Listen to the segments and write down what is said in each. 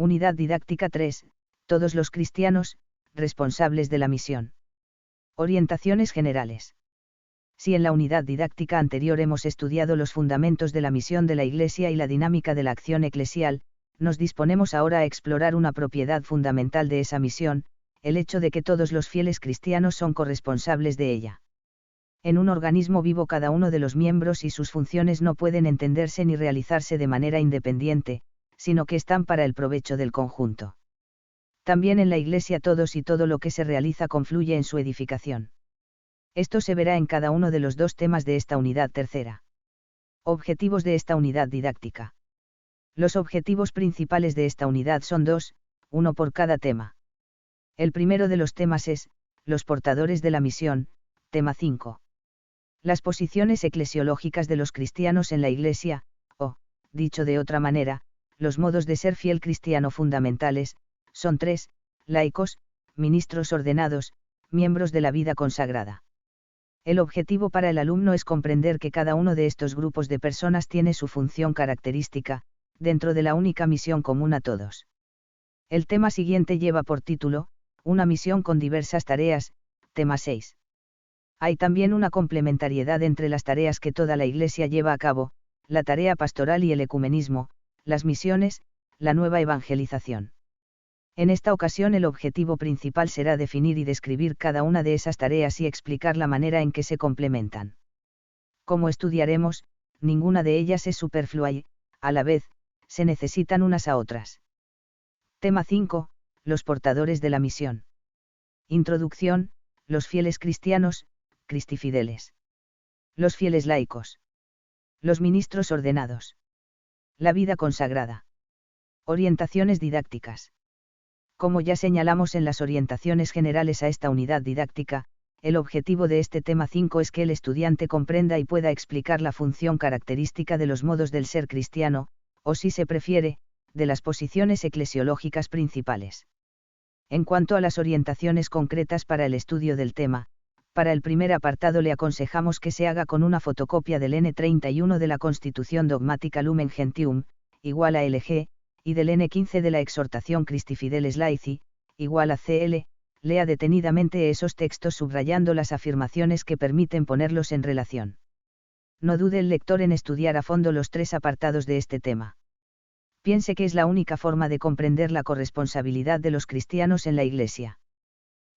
Unidad didáctica 3, todos los cristianos, responsables de la misión. Orientaciones generales. Si en la unidad didáctica anterior hemos estudiado los fundamentos de la misión de la Iglesia y la dinámica de la acción eclesial, nos disponemos ahora a explorar una propiedad fundamental de esa misión, el hecho de que todos los fieles cristianos son corresponsables de ella. En un organismo vivo cada uno de los miembros y sus funciones no pueden entenderse ni realizarse de manera independiente, sino que están para el provecho del conjunto. También en la Iglesia todos y todo lo que se realiza confluye en su edificación. Esto se verá en cada uno de los dos temas de esta unidad tercera. Objetivos de esta unidad didáctica. Los objetivos principales de esta unidad son dos, uno por cada tema. El primero de los temas es, los portadores de la misión, tema 5. Las posiciones eclesiológicas de los cristianos en la Iglesia, o, dicho de otra manera, los modos de ser fiel cristiano fundamentales, son tres: laicos, ministros ordenados, miembros de la vida consagrada. El objetivo para el alumno es comprender que cada uno de estos grupos de personas tiene su función característica, dentro de la única misión común a todos. El tema siguiente lleva por título, una misión con diversas tareas, tema 6. Hay también una complementariedad entre las tareas que toda la Iglesia lleva a cabo, la tarea pastoral y el ecumenismo, las misiones, la nueva evangelización. En esta ocasión el objetivo principal será definir y describir cada una de esas tareas y explicar la manera en que se complementan. Como estudiaremos, ninguna de ellas es superflua y, a la vez, se necesitan unas a otras. Tema 5. Los portadores de la misión. Introducción, los fieles cristianos, cristifideles. Los fieles laicos. Los ministros ordenados. La vida consagrada. Orientaciones didácticas. Como ya señalamos en las orientaciones generales a esta unidad didáctica, el objetivo de este tema 5 es que el estudiante comprenda y pueda explicar la función característica de los modos del ser cristiano, o si se prefiere, de las posiciones eclesiológicas principales. En cuanto a las orientaciones concretas para el estudio del tema, para el primer apartado le aconsejamos que se haga con una fotocopia del N31 de la Constitución Dogmática Lumen Gentium, igual a LG, y del N15 de la Exhortación Christi Fideles Laici, igual a CL, lea detenidamente esos textos subrayando las afirmaciones que permiten ponerlos en relación. No dude el lector en estudiar a fondo los tres apartados de este tema. Piense que es la única forma de comprender la corresponsabilidad de los cristianos en la Iglesia.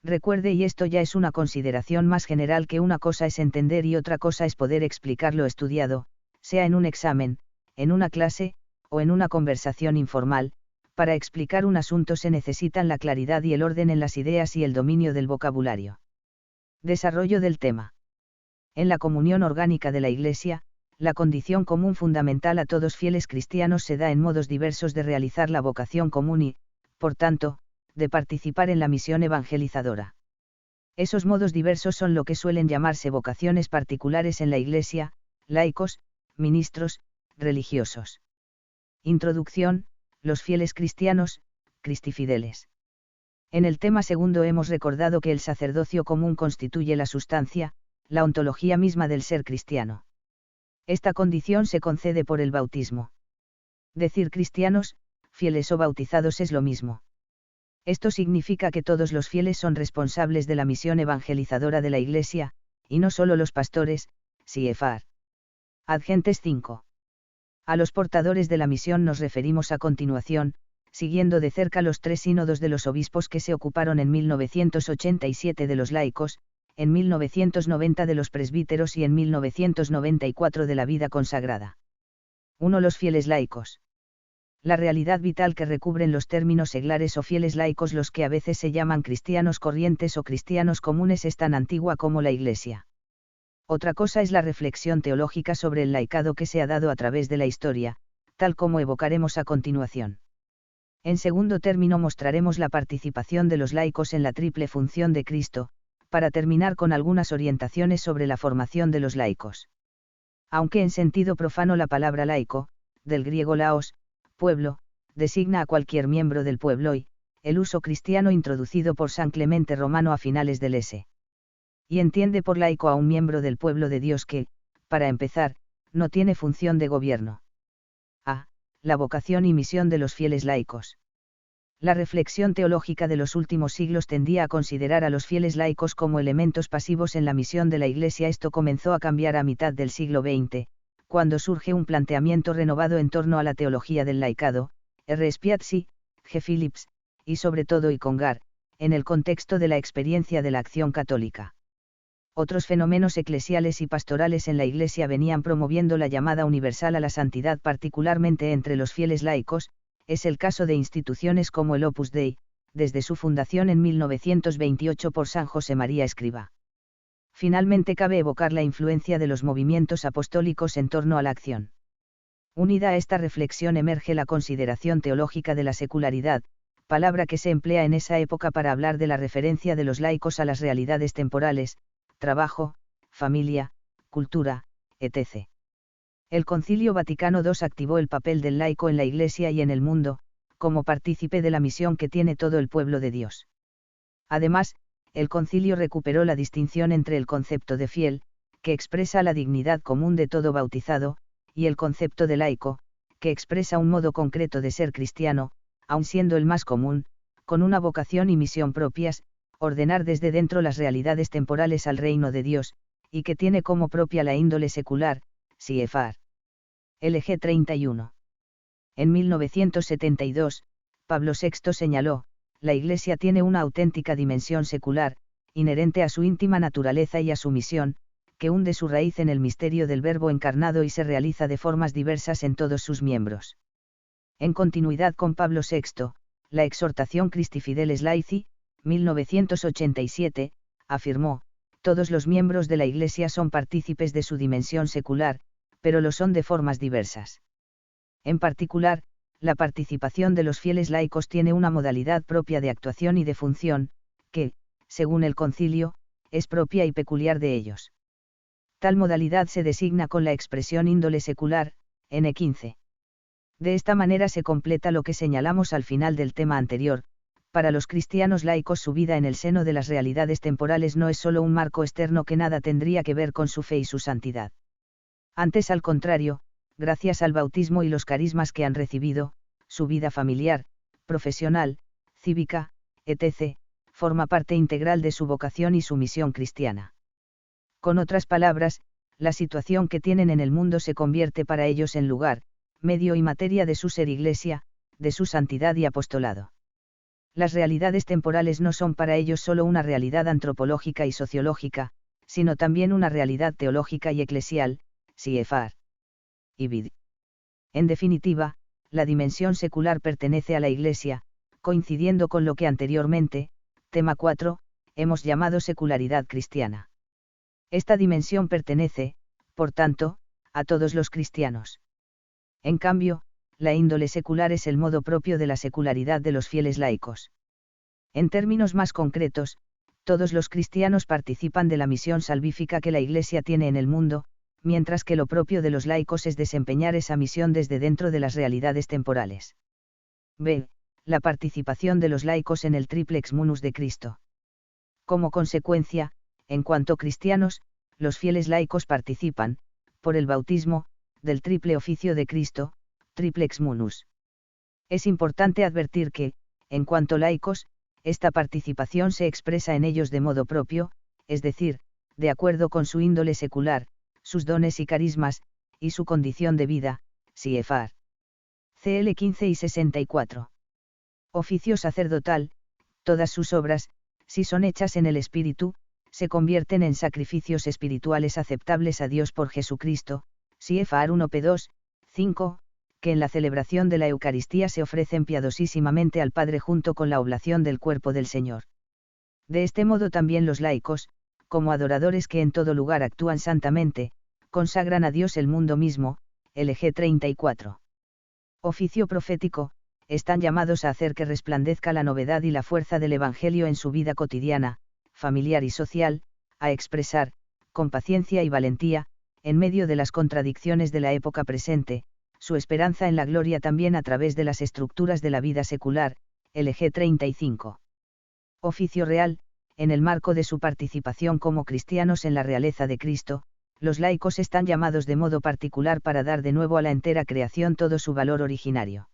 Recuerde, y esto ya es una consideración más general, que una cosa es entender y otra cosa es poder explicar lo estudiado, sea en un examen, en una clase, o en una conversación informal. Para explicar un asunto se necesitan la claridad y el orden en las ideas y el dominio del vocabulario. Desarrollo del tema. En la comunión orgánica de la Iglesia, la condición común fundamental a todos fieles cristianos se da en modos diversos de realizar la vocación común y, por tanto, de participar en la misión evangelizadora. Esos modos diversos son lo que suelen llamarse vocaciones particulares en la Iglesia: laicos, ministros, religiosos. Introducción, los fieles cristianos, cristifideles. En el tema segundo hemos recordado que el sacerdocio común constituye la sustancia, la ontología misma del ser cristiano. Esta condición se concede por el bautismo. Decir cristianos, fieles o bautizados es lo mismo. Esto significa que todos los fieles son responsables de la misión evangelizadora de la Iglesia, y no solo los pastores, CFR. Adgentes 5. A los portadores de la misión nos referimos a continuación, siguiendo de cerca los tres sínodos de los obispos que se ocuparon en 1987 de los laicos, en 1990 de los presbíteros y en 1994 de la vida consagrada. 1. Los fieles laicos. La realidad vital que recubren los términos seglares o fieles laicos, los que a veces se llaman cristianos corrientes o cristianos comunes, es tan antigua como la Iglesia. Otra cosa es la reflexión teológica sobre el laicado que se ha dado a través de la historia, tal como evocaremos a continuación. En segundo término mostraremos la participación de los laicos en la triple función de Cristo, para terminar con algunas orientaciones sobre la formación de los laicos. Aunque en sentido profano la palabra laico, del griego laos, pueblo, designa a cualquier miembro del pueblo, y el uso cristiano introducido por San Clemente Romano a finales del S. Y entiende por laico a un miembro del pueblo de Dios que, para empezar, no tiene función de gobierno. A. La vocación y misión de los fieles laicos. La reflexión teológica de los últimos siglos tendía a considerar a los fieles laicos como elementos pasivos en la misión de la Iglesia. Esto comenzó a cambiar a mitad del siglo XX, cuando surge un planteamiento renovado en torno a la teología del laicado, R. Spiazzi, G. Phillips, y sobre todo Icongar, en el contexto de la experiencia de la acción católica. Otros fenómenos eclesiales y pastorales en la Iglesia venían promoviendo la llamada universal a la santidad, particularmente entre los fieles laicos. Es el caso de instituciones como el Opus Dei, desde su fundación en 1928 por San José María Escrivá. Finalmente cabe evocar la influencia de los movimientos apostólicos en torno a la acción. Unida a esta reflexión emerge la consideración teológica de la secularidad, palabra que se emplea en esa época para hablar de la referencia de los laicos a las realidades temporales, trabajo, familia, cultura, etc. El Concilio Vaticano II activó el papel del laico en la Iglesia y en el mundo, como partícipe de la misión que tiene todo el pueblo de Dios. Además, el concilio recuperó la distinción entre el concepto de fiel, que expresa la dignidad común de todo bautizado, y el concepto de laico, que expresa un modo concreto de ser cristiano, aun siendo el más común, con una vocación y misión propias, ordenar desde dentro las realidades temporales al reino de Dios, y que tiene como propia la índole secular, CFR. LG 31. En 1972, Pablo VI señaló, la Iglesia tiene una auténtica dimensión secular, inherente a su íntima naturaleza y a su misión, que hunde su raíz en el misterio del Verbo encarnado y se realiza de formas diversas en todos sus miembros. En continuidad con Pablo VI, la exhortación Christi Fideles Laici, 1987, afirmó, todos los miembros de la Iglesia son partícipes de su dimensión secular, pero lo son de formas diversas. En particular, la participación de los fieles laicos tiene una modalidad propia de actuación y de función, que, según el concilio, es propia y peculiar de ellos. Tal modalidad se designa con la expresión índole secular, N15. De esta manera se completa lo que señalamos al final del tema anterior. Para los cristianos laicos su vida en el seno de las realidades temporales no es sólo un marco externo que nada tendría que ver con su fe y su santidad. Antes, al contrario, gracias al bautismo y los carismas que han recibido, su vida familiar, profesional, cívica, etc., forma parte integral de su vocación y su misión cristiana. Con otras palabras, la situación que tienen en el mundo se convierte para ellos en lugar, medio y materia de su ser Iglesia, de su santidad y apostolado. Las realidades temporales no son para ellos solo una realidad antropológica y sociológica, sino también una realidad teológica y eclesial, CFR. Ibid. En definitiva, la dimensión secular pertenece a la Iglesia, coincidiendo con lo que anteriormente, tema 4, hemos llamado secularidad cristiana. Esta dimensión pertenece, por tanto, a todos los cristianos. En cambio, la índole secular es el modo propio de la secularidad de los fieles laicos. En términos más concretos, todos los cristianos participan de la misión salvífica que la Iglesia tiene en el mundo, mientras que lo propio de los laicos es desempeñar esa misión desde dentro de las realidades temporales. B. La participación de los laicos en el triplex munus de Cristo. Como consecuencia, en cuanto cristianos, los fieles laicos participan, por el bautismo, del triple oficio de Cristo, triplex munus. Es importante advertir que, en cuanto laicos, esta participación se expresa en ellos de modo propio, es decir, de acuerdo con su índole secular, sus dones y carismas, y su condición de vida, CFR. CL 15 y 64. Oficio sacerdotal, todas sus obras, si son hechas en el Espíritu, se convierten en sacrificios espirituales aceptables a Dios por Jesucristo, CFR 1p2, 5, que en la celebración de la Eucaristía se ofrecen piadosísimamente al Padre junto con la oblación del cuerpo del Señor. De este modo también los laicos, como adoradores que en todo lugar actúan santamente, consagran a Dios el mundo mismo, LG 34. Oficio profético, están llamados a hacer que resplandezca la novedad y la fuerza del Evangelio en su vida cotidiana, familiar y social, a expresar, con paciencia y valentía, en medio de las contradicciones de la época presente, su esperanza en la gloria también a través de las estructuras de la vida secular, LG 35. Oficio real, en el marco de su participación como cristianos en la realeza de Cristo, los laicos están llamados de modo particular para dar de nuevo a la entera creación todo su valor originario.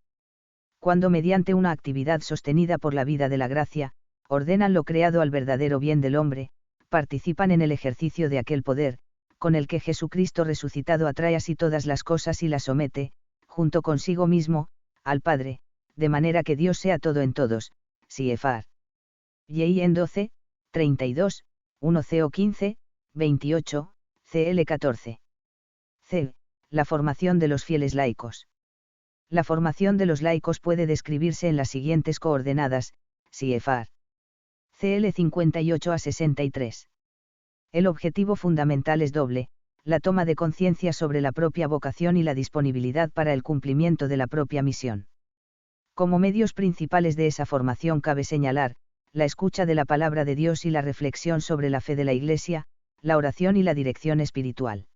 cuando mediante una actividad sostenida por la vida de la gracia, ordenan lo creado al verdadero bien del hombre, participan en el ejercicio de aquel poder, con el que Jesucristo resucitado atrae así todas las cosas y las somete, junto consigo mismo, al Padre, de manera que Dios sea todo en todos. Siefar. Y en 12, 32, 1 CO 15, 28, CL 14. C. La formación de los fieles laicos. La formación de los laicos puede describirse en las siguientes coordenadas: Siefar. CL 58 a 63. El objetivo fundamental es doble: la toma de conciencia sobre la propia vocación y la disponibilidad para el cumplimiento de la propia misión. Como medios principales de esa formación cabe señalar, la escucha de la palabra de Dios y la reflexión sobre la fe de la Iglesia, la oración y la dirección espiritual.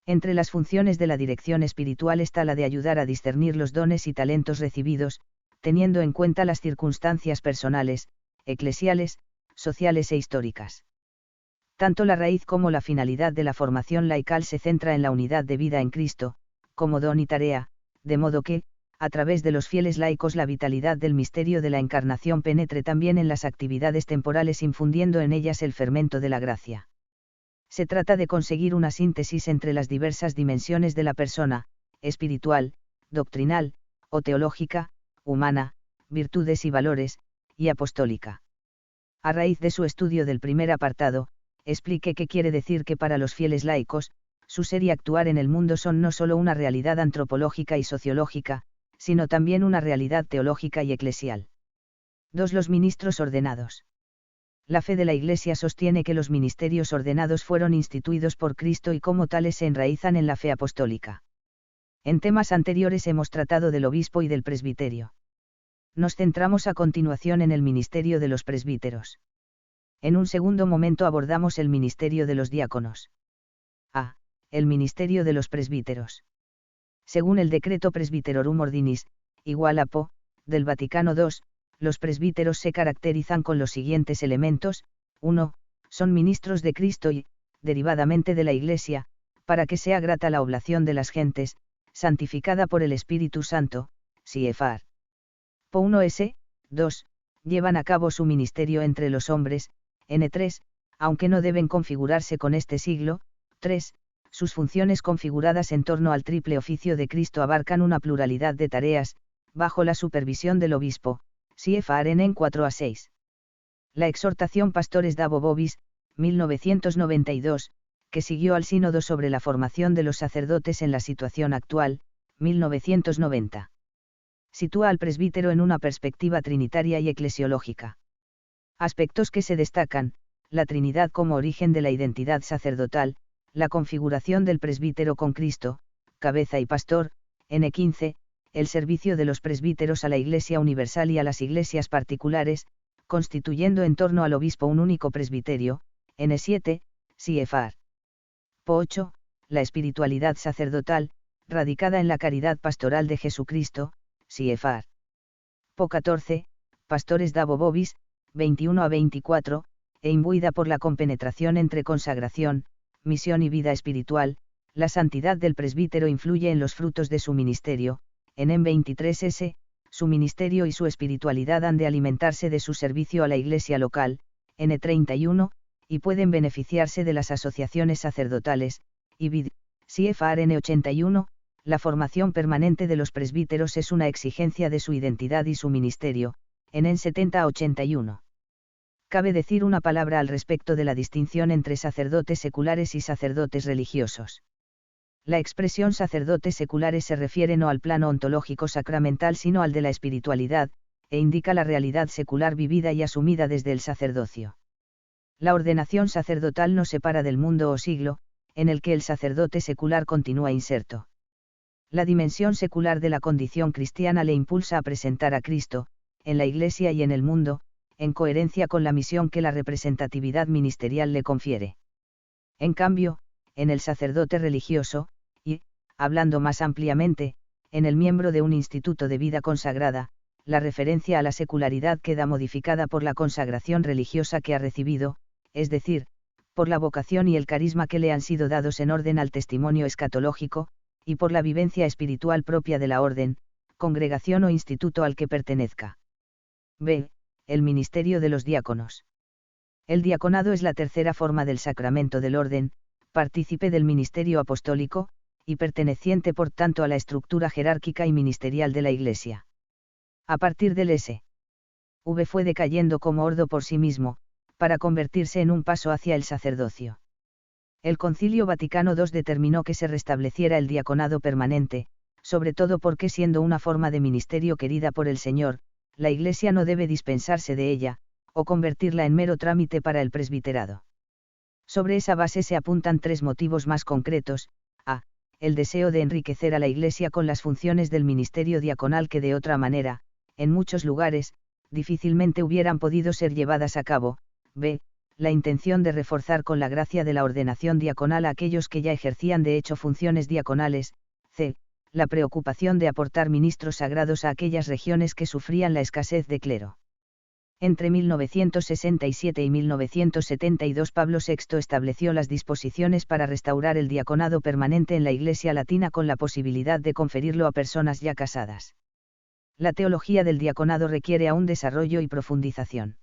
Entre las funciones de la dirección espiritual está la de ayudar a discernir los dones y talentos recibidos, teniendo en cuenta las circunstancias personales, eclesiales, sociales e históricas. Tanto la raíz como la finalidad de la formación laical se centra en la unidad de vida en Cristo, como don y tarea, de modo que, a través de los fieles laicos, la vitalidad del misterio de la encarnación penetre también en las actividades temporales, infundiendo en ellas el fermento de la gracia. Se trata de conseguir una síntesis entre las diversas dimensiones de la persona, espiritual, doctrinal, o teológica, humana, virtudes y valores, y apostólica. A raíz de su estudio del primer apartado, explique qué quiere decir que para los fieles laicos, su ser y actuar en el mundo son no solo una realidad antropológica y sociológica, sino también una realidad teológica y eclesial. 2. Los ministros ordenados. La fe de la Iglesia sostiene que los ministerios ordenados fueron instituidos por Cristo y como tales se enraizan en la fe apostólica. En temas anteriores hemos tratado del obispo y del presbiterio. Nos centramos a continuación en el ministerio de los presbíteros. En un segundo momento abordamos el ministerio de los diáconos. A. El ministerio de los presbíteros. Según el decreto Presbyterorum Ordinis, igual a Po, del Vaticano II, los presbíteros se caracterizan con los siguientes elementos: 1. Son ministros de Cristo y, derivadamente de la Iglesia, para que sea grata la oblación de las gentes, santificada por el Espíritu Santo. Siefar. Po 1s. 2. Llevan a cabo su ministerio entre los hombres. N3. Aunque no deben configurarse con este siglo. 3. Sus funciones configuradas en torno al triple oficio de Cristo abarcan una pluralidad de tareas, bajo la supervisión del obispo. Siefar en 4 a 6. La exhortación Pastores Dabo Vobis, 1992, que siguió al sínodo sobre la formación de los sacerdotes en la situación actual, 1990. Sitúa al presbítero en una perspectiva trinitaria y eclesiológica. Aspectos que se destacan: la Trinidad como origen de la identidad sacerdotal, la configuración del presbítero con Cristo, cabeza y pastor, N15, el servicio de los presbíteros a la Iglesia universal y a las iglesias particulares, constituyendo en torno al obispo un único presbiterio, N7, Siefar. Po 8, la espiritualidad sacerdotal, radicada en la caridad pastoral de Jesucristo, Siefar. Po 14, Pastores Dabo Vobis, 21 a 24, e imbuida por la compenetración entre consagración, misión y vida espiritual, la santidad del presbítero influye en los frutos de su ministerio. En 23s, su ministerio y su espiritualidad han de alimentarse de su servicio a la Iglesia local, N31, y pueden beneficiarse de las asociaciones sacerdotales, y vid. Siefar N81, la formación permanente de los presbíteros es una exigencia de su identidad y su ministerio, en 70 a 81. Cabe decir una palabra al respecto de la distinción entre sacerdotes seculares y sacerdotes religiosos. La expresión sacerdotes seculares se refiere no al plano ontológico sacramental sino al de la espiritualidad, e indica la realidad secular vivida y asumida desde el sacerdocio. La ordenación sacerdotal nos separa del mundo o siglo, en el que el sacerdote secular continúa inserto. La dimensión secular de la condición cristiana le impulsa a presentar a Cristo, en la Iglesia y en el mundo, en coherencia con la misión que la representatividad ministerial le confiere. En cambio, en el sacerdote religioso, y, hablando más ampliamente, en el miembro de un instituto de vida consagrada, la referencia a la secularidad queda modificada por la consagración religiosa que ha recibido, es decir, por la vocación y el carisma que le han sido dados en orden al testimonio escatológico, y por la vivencia espiritual propia de la orden, congregación o instituto al que pertenezca. B. El ministerio de los diáconos. El diaconado es la tercera forma del sacramento del orden, partícipe del ministerio apostólico, y perteneciente por tanto a la estructura jerárquica y ministerial de la Iglesia. A partir del S.V. fue decayendo como ordo por sí mismo, para convertirse en un paso hacia el sacerdocio. El Concilio Vaticano II determinó que se restableciera el diaconado permanente, sobre todo porque siendo una forma de ministerio querida por el Señor, la Iglesia no debe dispensarse de ella, o convertirla en mero trámite para el presbiterado. Sobre esa base se apuntan tres motivos más concretos: a. El deseo de enriquecer a la Iglesia con las funciones del ministerio diaconal que de otra manera, en muchos lugares, difícilmente hubieran podido ser llevadas a cabo; b. La intención de reforzar con la gracia de la ordenación diaconal a aquellos que ya ejercían de hecho funciones diaconales; c. La preocupación de aportar ministros sagrados a aquellas regiones que sufrían la escasez de clero. Entre 1967 y 1972 Pablo VI estableció las disposiciones para restaurar el diaconado permanente en la Iglesia Latina con la posibilidad de conferirlo a personas ya casadas. La teología del diaconado requiere aún desarrollo y profundización.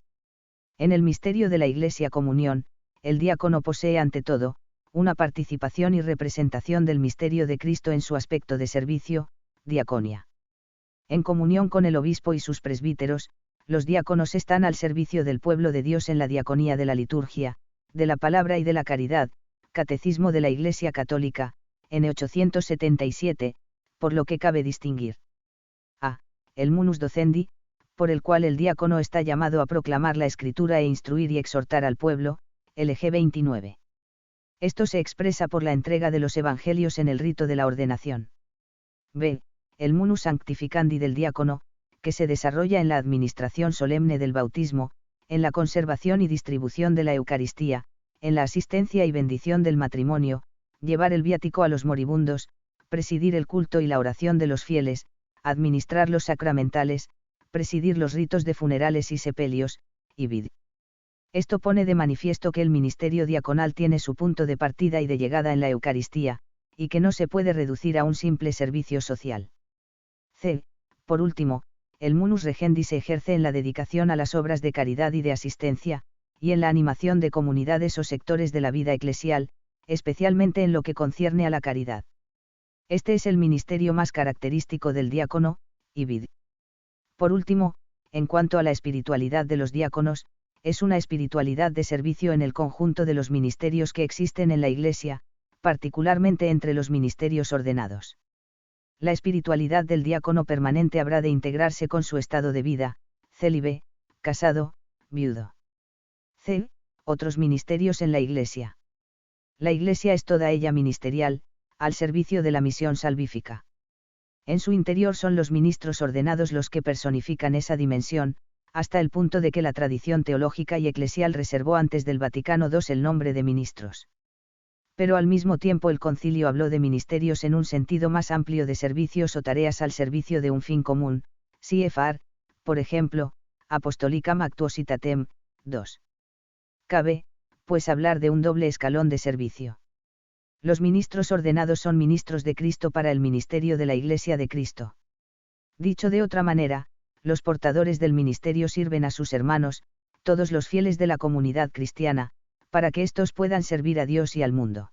En el misterio de la Iglesia Comunión, el diácono posee ante todo, una participación y representación del misterio de Cristo en su aspecto de servicio, diaconia. En comunión con el obispo y sus presbíteros, los diáconos están al servicio del pueblo de Dios en la diaconía de la liturgia, de la palabra y de la caridad, Catecismo de la Iglesia Católica, N. 877, por lo que cabe distinguir. A. El munus docendi, por el cual el diácono está llamado a proclamar la Escritura e instruir y exhortar al pueblo, LG 29. Esto se expresa por la entrega de los evangelios en el rito de la ordenación. B. El munus sanctificandi del diácono, que se desarrolla en la administración solemne del bautismo, en la conservación y distribución de la Eucaristía, en la asistencia y bendición del matrimonio, llevar el viático a los moribundos, presidir el culto y la oración de los fieles, administrar los sacramentales, presidir los ritos de funerales y sepelios, y vid. Esto pone de manifiesto que el ministerio diaconal tiene su punto de partida y de llegada en la Eucaristía, y que no se puede reducir a un simple servicio social. C. Por último, el munus regendi se ejerce en la dedicación a las obras de caridad y de asistencia, y en la animación de comunidades o sectores de la vida eclesial, especialmente en lo que concierne a la caridad. Este es el ministerio más característico del diácono, y vid. Por último, en cuanto a la espiritualidad de los diáconos, es una espiritualidad de servicio en el conjunto de los ministerios que existen en la Iglesia, particularmente entre los ministerios ordenados. La espiritualidad del diácono permanente habrá de integrarse con su estado de vida, célibe, casado, viudo. C. Otros ministerios en la Iglesia. La Iglesia es toda ella ministerial, al servicio de la misión salvífica. En su interior son los ministros ordenados los que personifican esa dimensión, hasta el punto de que la tradición teológica y eclesial reservó antes del Vaticano II el nombre de ministros. Pero al mismo tiempo el concilio habló de ministerios en un sentido más amplio de servicios o tareas al servicio de un fin común, CFR, por ejemplo, Apostolicam Actuositatem, 2. Cabe, pues hablar de un doble escalón de servicio. Los ministros ordenados son ministros de Cristo para el ministerio de la Iglesia de Cristo. Dicho de otra manera, los portadores del ministerio sirven a sus hermanos, todos los fieles de la comunidad cristiana, para que éstos puedan servir a Dios y al mundo.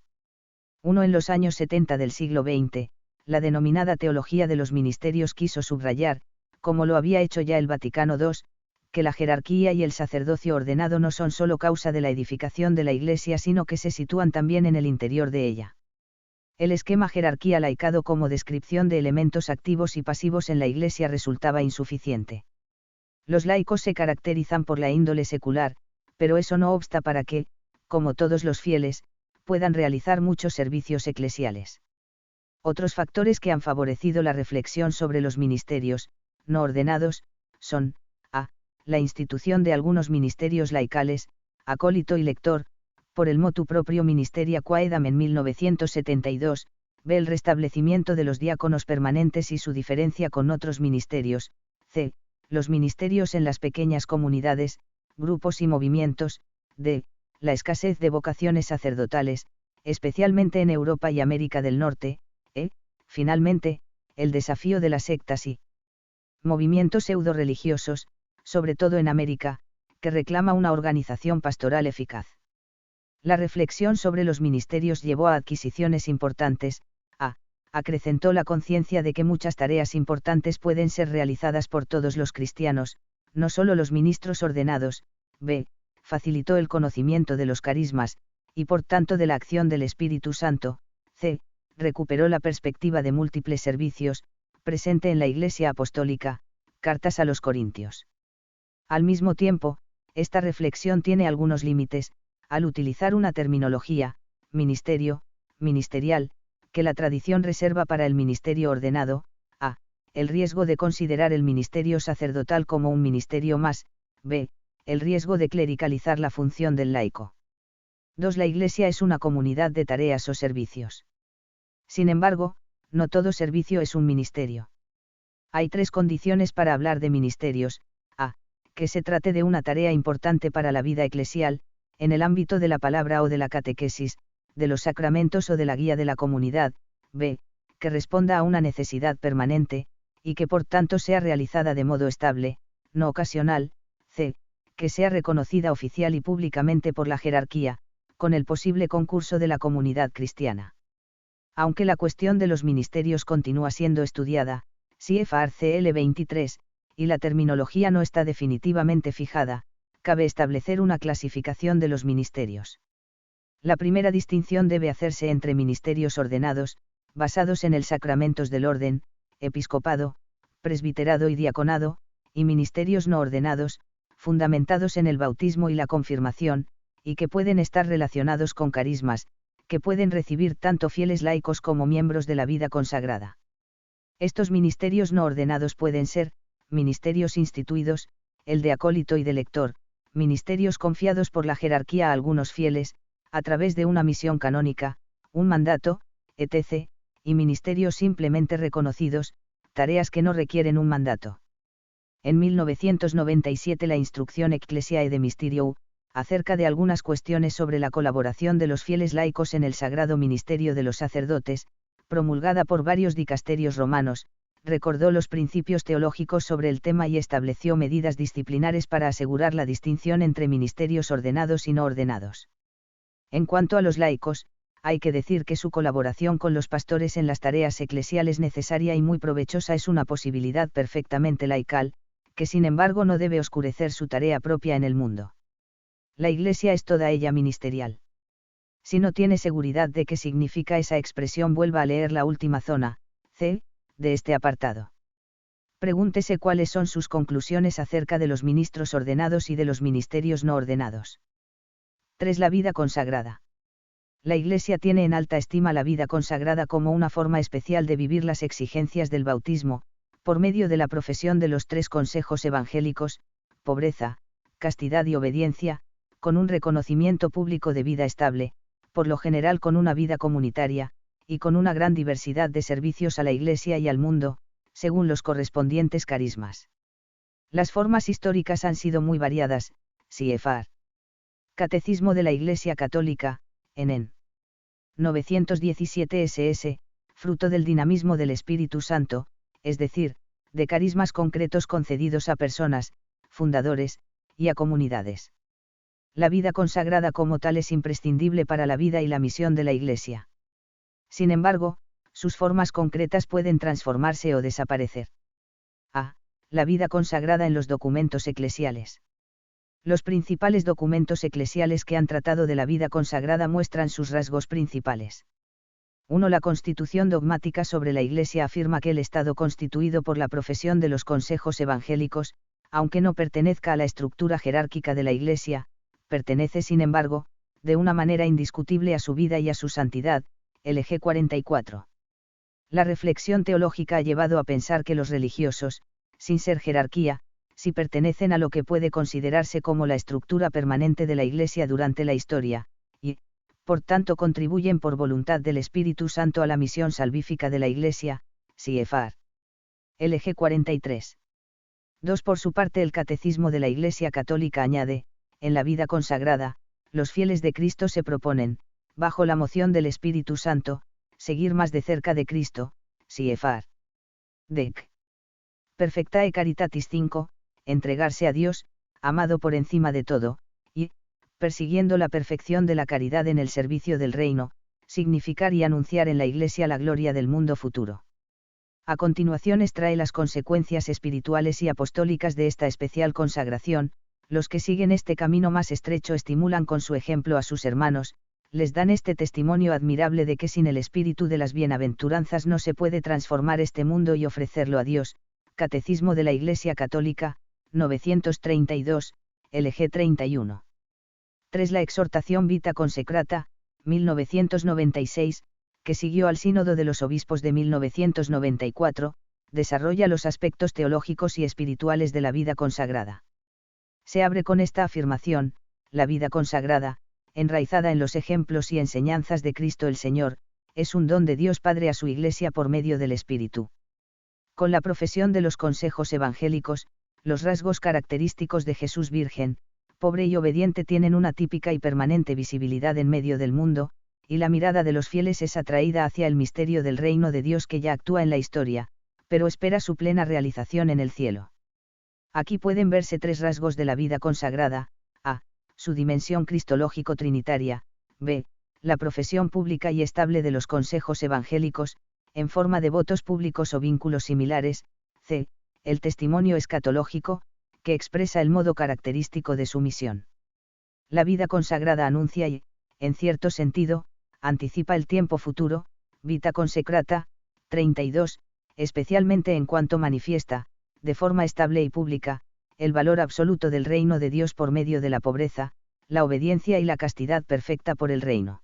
En los años 70 del siglo XX, la denominada teología de los ministerios quiso subrayar, como lo había hecho ya el Vaticano II, que la jerarquía y el sacerdocio ordenado no son sólo causa de la edificación de la Iglesia sino que se sitúan también en el interior de ella. El esquema jerarquía laicado como descripción de elementos activos y pasivos en la Iglesia resultaba insuficiente. Los laicos se caracterizan por la índole secular, pero eso no obsta para que, como todos los fieles, puedan realizar muchos servicios eclesiales. Otros factores que han favorecido la reflexión sobre los ministerios, no ordenados, son, a. La institución de algunos ministerios laicales, acólito y lector, por el motu proprio Ministeria Quaedam en 1972, b. El restablecimiento de los diáconos permanentes y su diferencia con otros ministerios, c. Los ministerios en las pequeñas comunidades, grupos y movimientos, d. La escasez de vocaciones sacerdotales, especialmente en Europa y América del Norte, finalmente, el desafío de las sectas y, movimientos pseudo-religiosos, sobre todo en América, que reclama una organización pastoral eficaz. La reflexión sobre los ministerios llevó a adquisiciones importantes. Acrecentó la conciencia de que muchas tareas importantes pueden ser realizadas por todos los cristianos, no solo los ministros ordenados. Facilitó el conocimiento de los carismas, y por tanto de la acción del Espíritu Santo. Recuperó la perspectiva de múltiples servicios, presente en la Iglesia Apostólica, Cartas a los Corintios. Al mismo tiempo, esta reflexión tiene algunos límites, al utilizar una terminología, ministerio, ministerial, que la tradición reserva para el ministerio ordenado. El riesgo de considerar el ministerio sacerdotal como un ministerio más. El riesgo de clericalizar la función del laico. 2. La Iglesia es una comunidad de tareas o servicios. Sin embargo, no todo servicio es un ministerio. Hay 3 condiciones para hablar de ministerios. Que se trate de una tarea importante para la vida eclesial, en el ámbito de la palabra o de la catequesis, de los sacramentos o de la guía de la comunidad. Que responda a una necesidad permanente, y que por tanto sea realizada de modo estable, no ocasional. Que sea reconocida oficial y públicamente por la jerarquía, con el posible concurso de la comunidad cristiana. Aunque la cuestión de los ministerios continúa siendo estudiada, CFR CL 23, y la terminología no está definitivamente fijada, cabe establecer una clasificación de los ministerios. La primera distinción debe hacerse entre ministerios ordenados, basados en el sacramentos del orden, episcopado, presbiterado y diaconado, y ministerios no ordenados, fundamentados en el bautismo y la confirmación, y que pueden estar relacionados con carismas, que pueden recibir tanto fieles laicos como miembros de la vida consagrada. Estos ministerios no ordenados pueden ser, ministerios instituidos, el de acólito y de lector, ministerios confiados por la jerarquía a algunos fieles, a través de una misión canónica, un mandato, etc., y ministerios simplemente reconocidos, tareas que no requieren un mandato. En 1997 la Instrucción Ecclesiae de Mysteriou, acerca de algunas cuestiones sobre la colaboración de los fieles laicos en el sagrado ministerio de los sacerdotes, promulgada por varios dicasterios romanos, recordó los principios teológicos sobre el tema y estableció medidas disciplinares para asegurar la distinción entre ministerios ordenados y no ordenados. En cuanto a los laicos, hay que decir que su colaboración con los pastores en las tareas eclesiales necesaria y muy provechosa es una posibilidad perfectamente laical, que sin embargo no debe oscurecer su tarea propia en el mundo. La Iglesia es toda ella ministerial. Si no tiene seguridad de qué significa esa expresión, vuelva a leer la última zona, de este apartado. Pregúntese cuáles son sus conclusiones acerca de los ministros ordenados y de los ministerios no ordenados. 3. La vida consagrada. La Iglesia tiene en alta estima la vida consagrada como una forma especial de vivir las exigencias del bautismo, por medio de la profesión de los 3 consejos evangélicos, pobreza, castidad y obediencia, con un reconocimiento público de vida estable, por lo general con una vida comunitaria, y con una gran diversidad de servicios a la Iglesia y al mundo, según los correspondientes carismas. Las formas históricas han sido muy variadas. CFR. Catecismo de la Iglesia Católica, en 917 SS, fruto del dinamismo del Espíritu Santo, es decir, de carismas concretos concedidos a personas, fundadores, y a comunidades. La vida consagrada como tal es imprescindible para la vida y la misión de la Iglesia. Sin embargo, sus formas concretas pueden transformarse o desaparecer. La vida consagrada en los documentos eclesiales. Los principales documentos eclesiales que han tratado de la vida consagrada muestran sus rasgos principales. 1. La Constitución dogmática sobre la Iglesia afirma que el Estado constituido por la profesión de los consejos evangélicos, aunque no pertenezca a la estructura jerárquica de la Iglesia, pertenece sin embargo, de una manera indiscutible a su vida y a su santidad, LG 44. La reflexión teológica ha llevado a pensar que los religiosos, sin ser jerarquía, sí pertenecen a lo que puede considerarse como la estructura permanente de la Iglesia durante la historia, y, por tanto contribuyen por voluntad del Espíritu Santo a la misión salvífica de la Iglesia, CFR. LG 43. 2. Por su parte, el Catecismo de la Iglesia Católica añade, en la vida consagrada, los fieles de Cristo se proponen, bajo la moción del Espíritu Santo, seguir más de cerca de Cristo, CFR. Dec. Perfectae Caritatis 5, entregarse a Dios, amado por encima de todo, y, persiguiendo la perfección de la caridad en el servicio del reino, significar y anunciar en la Iglesia la gloria del mundo futuro. A continuación extrae las consecuencias espirituales y apostólicas de esta especial consagración. Los que siguen este camino más estrecho estimulan con su ejemplo a sus hermanos, les dan este testimonio admirable de que sin el espíritu de las bienaventuranzas no se puede transformar este mundo y ofrecerlo a Dios. Catecismo de la Iglesia Católica, 932, LG 31. 3. La exhortación Vita Consecrata, 1996, que siguió al Sínodo de los Obispos de 1994, desarrolla los aspectos teológicos y espirituales de la vida consagrada. Se abre con esta afirmación: la vida consagrada, enraizada en los ejemplos y enseñanzas de Cristo el Señor, es un don de Dios Padre a su Iglesia por medio del Espíritu. Con la profesión de los consejos evangélicos, los rasgos característicos de Jesús Virgen, pobre y obediente tienen una típica y permanente visibilidad en medio del mundo, y la mirada de los fieles es atraída hacia el misterio del reino de Dios que ya actúa en la historia, pero espera su plena realización en el cielo. Aquí pueden verse tres rasgos de la vida consagrada: a. Su dimensión cristológico-trinitaria; b. La profesión pública y estable de los consejos evangélicos, en forma de votos públicos o vínculos similares; c. El testimonio escatológico, que expresa el modo característico de su misión. La vida consagrada anuncia y, en cierto sentido, anticipa el tiempo futuro. Vita Consecrata, 32, especialmente en cuanto manifiesta, de forma estable y pública, el valor absoluto del reino de Dios por medio de la pobreza, la obediencia y la castidad perfecta por el reino.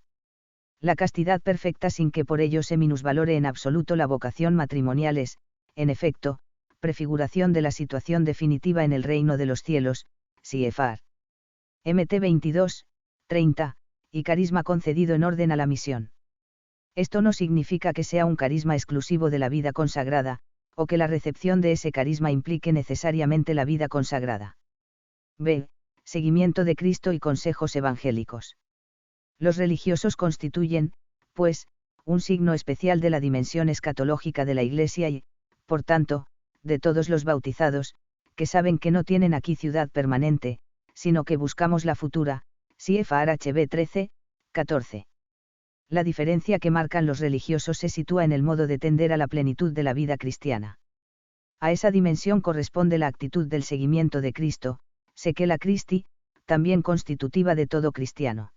La castidad perfecta sin que por ello se minusvalore en absoluto la vocación matrimonial es, en efecto, prefiguración de la situación definitiva en el reino de los cielos. CFR. MT 22, 30, y carisma concedido en orden a la misión. Esto no significa que sea un carisma exclusivo de la vida consagrada, o que la recepción de ese carisma implique necesariamente la vida consagrada. B. Seguimiento de Cristo y consejos evangélicos. Los religiosos constituyen, pues, un signo especial de la dimensión escatológica de la Iglesia y, por tanto, de todos los bautizados, que saben que no tienen aquí ciudad permanente, sino que buscamos la futura. CFR HB 13, 14. La diferencia que marcan los religiosos se sitúa en el modo de tender a la plenitud de la vida cristiana. A esa dimensión corresponde la actitud del seguimiento de Cristo, sequela Christi, también constitutiva de todo cristiano.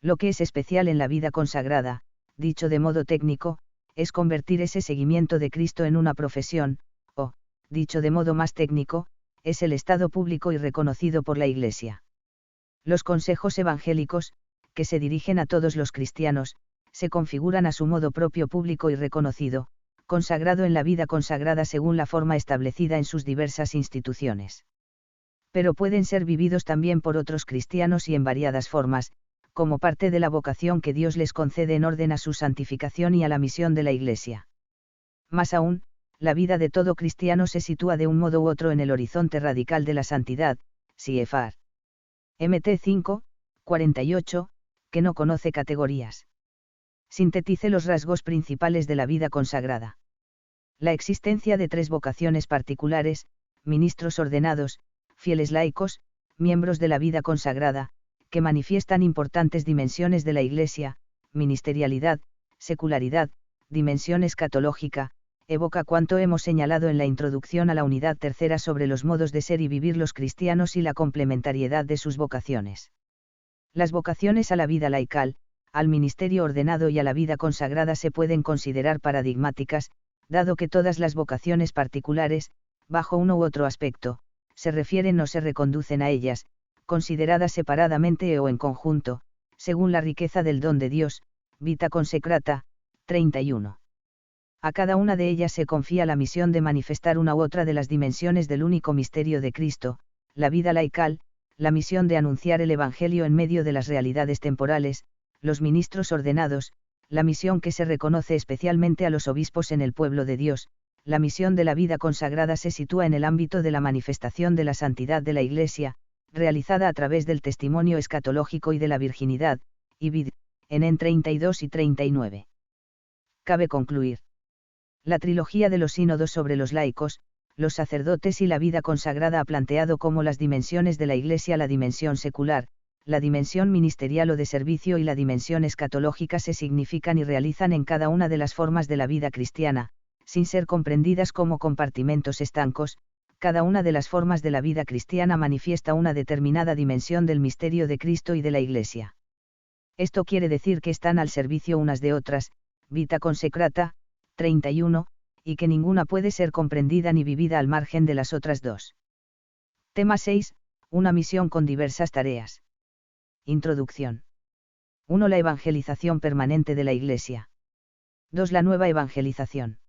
Lo que es especial en la vida consagrada, dicho de modo técnico, es convertir ese seguimiento de Cristo en una profesión, o, dicho de modo más técnico, es el estado público y reconocido por la Iglesia. Los consejos evangélicos, que se dirigen a todos los cristianos, se configuran a su modo propio público y reconocido, consagrado en la vida consagrada según la forma establecida en sus diversas instituciones. Pero pueden ser vividos también por otros cristianos y en variadas formas, como parte de la vocación que Dios les concede en orden a su santificación y a la misión de la Iglesia. Más aún, la vida de todo cristiano se sitúa de un modo u otro en el horizonte radical de la santidad. CFR. MT 5, 48, que no conoce categorías. Sintetice los rasgos principales de la vida consagrada. La existencia de tres vocaciones particulares: ministros ordenados, fieles laicos, miembros de la vida consagrada, que manifiestan importantes dimensiones de la Iglesia: ministerialidad, secularidad, dimensión escatológica. Evoca cuanto hemos señalado en la introducción a la unidad tercera sobre los modos de ser y vivir los cristianos y la complementariedad de sus vocaciones. Las vocaciones a la vida laical, al ministerio ordenado y a la vida consagrada se pueden considerar paradigmáticas, dado que todas las vocaciones particulares, bajo uno u otro aspecto, se refieren o se reconducen a ellas, consideradas separadamente o en conjunto, según la riqueza del don de Dios. Vita Consecrata, 31. A cada una de ellas se confía la misión de manifestar una u otra de las dimensiones del único misterio de Cristo: la vida laical, la misión de anunciar el Evangelio en medio de las realidades temporales; los ministros ordenados, la misión que se reconoce especialmente a los obispos en el pueblo de Dios; la misión de la vida consagrada se sitúa en el ámbito de la manifestación de la santidad de la Iglesia, realizada a través del testimonio escatológico y de la virginidad. Y vid. En 32 y 39. Cabe concluir. La trilogía de los sínodos sobre los laicos, los sacerdotes y la vida consagrada ha planteado como las dimensiones de la Iglesia: la dimensión secular, la dimensión ministerial o de servicio y la dimensión escatológica se significan y realizan en cada una de las formas de la vida cristiana, sin ser comprendidas como compartimentos estancos. Cada una de las formas de la vida cristiana manifiesta una determinada dimensión del misterio de Cristo y de la Iglesia. Esto quiere decir que están al servicio unas de otras, Vita Consecrata, 31, y que ninguna puede ser comprendida ni vivida al margen de las otras dos. Tema 6. Una misión con diversas tareas. Introducción. 1. La evangelización permanente de la Iglesia. 2. La nueva evangelización.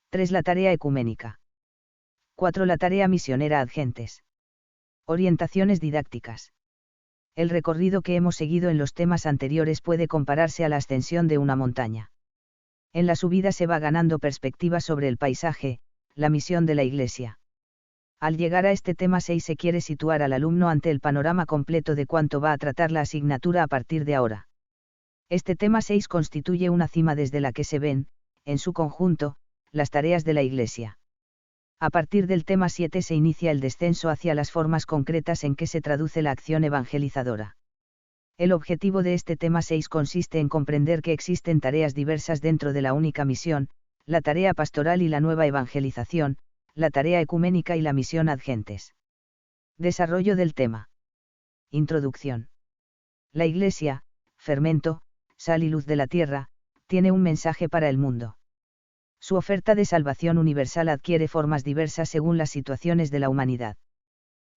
3. La tarea ecuménica. 4. La tarea misionera ad gentes. Orientaciones didácticas. El recorrido que hemos seguido en los temas anteriores puede compararse a la ascensión de una montaña. En la subida se va ganando perspectiva sobre el paisaje, la misión de la Iglesia. Al llegar a este tema 6 se quiere situar al alumno ante el panorama completo de cuánto va a tratar la asignatura a partir de ahora. Este tema 6 constituye una cima desde la que se ven, en su conjunto, las tareas de la Iglesia. A partir del tema 7 se inicia el descenso hacia las formas concretas en que se traduce la acción evangelizadora. El objetivo de este tema 6 consiste en comprender que existen tareas diversas dentro de la única misión, la tarea pastoral y la nueva evangelización, la tarea ecuménica y la misión ad gentes. Desarrollo del tema. Introducción. La Iglesia, fermento, sal y luz de la tierra, tiene un mensaje para el mundo. Su oferta de salvación universal adquiere formas diversas según las situaciones de la humanidad.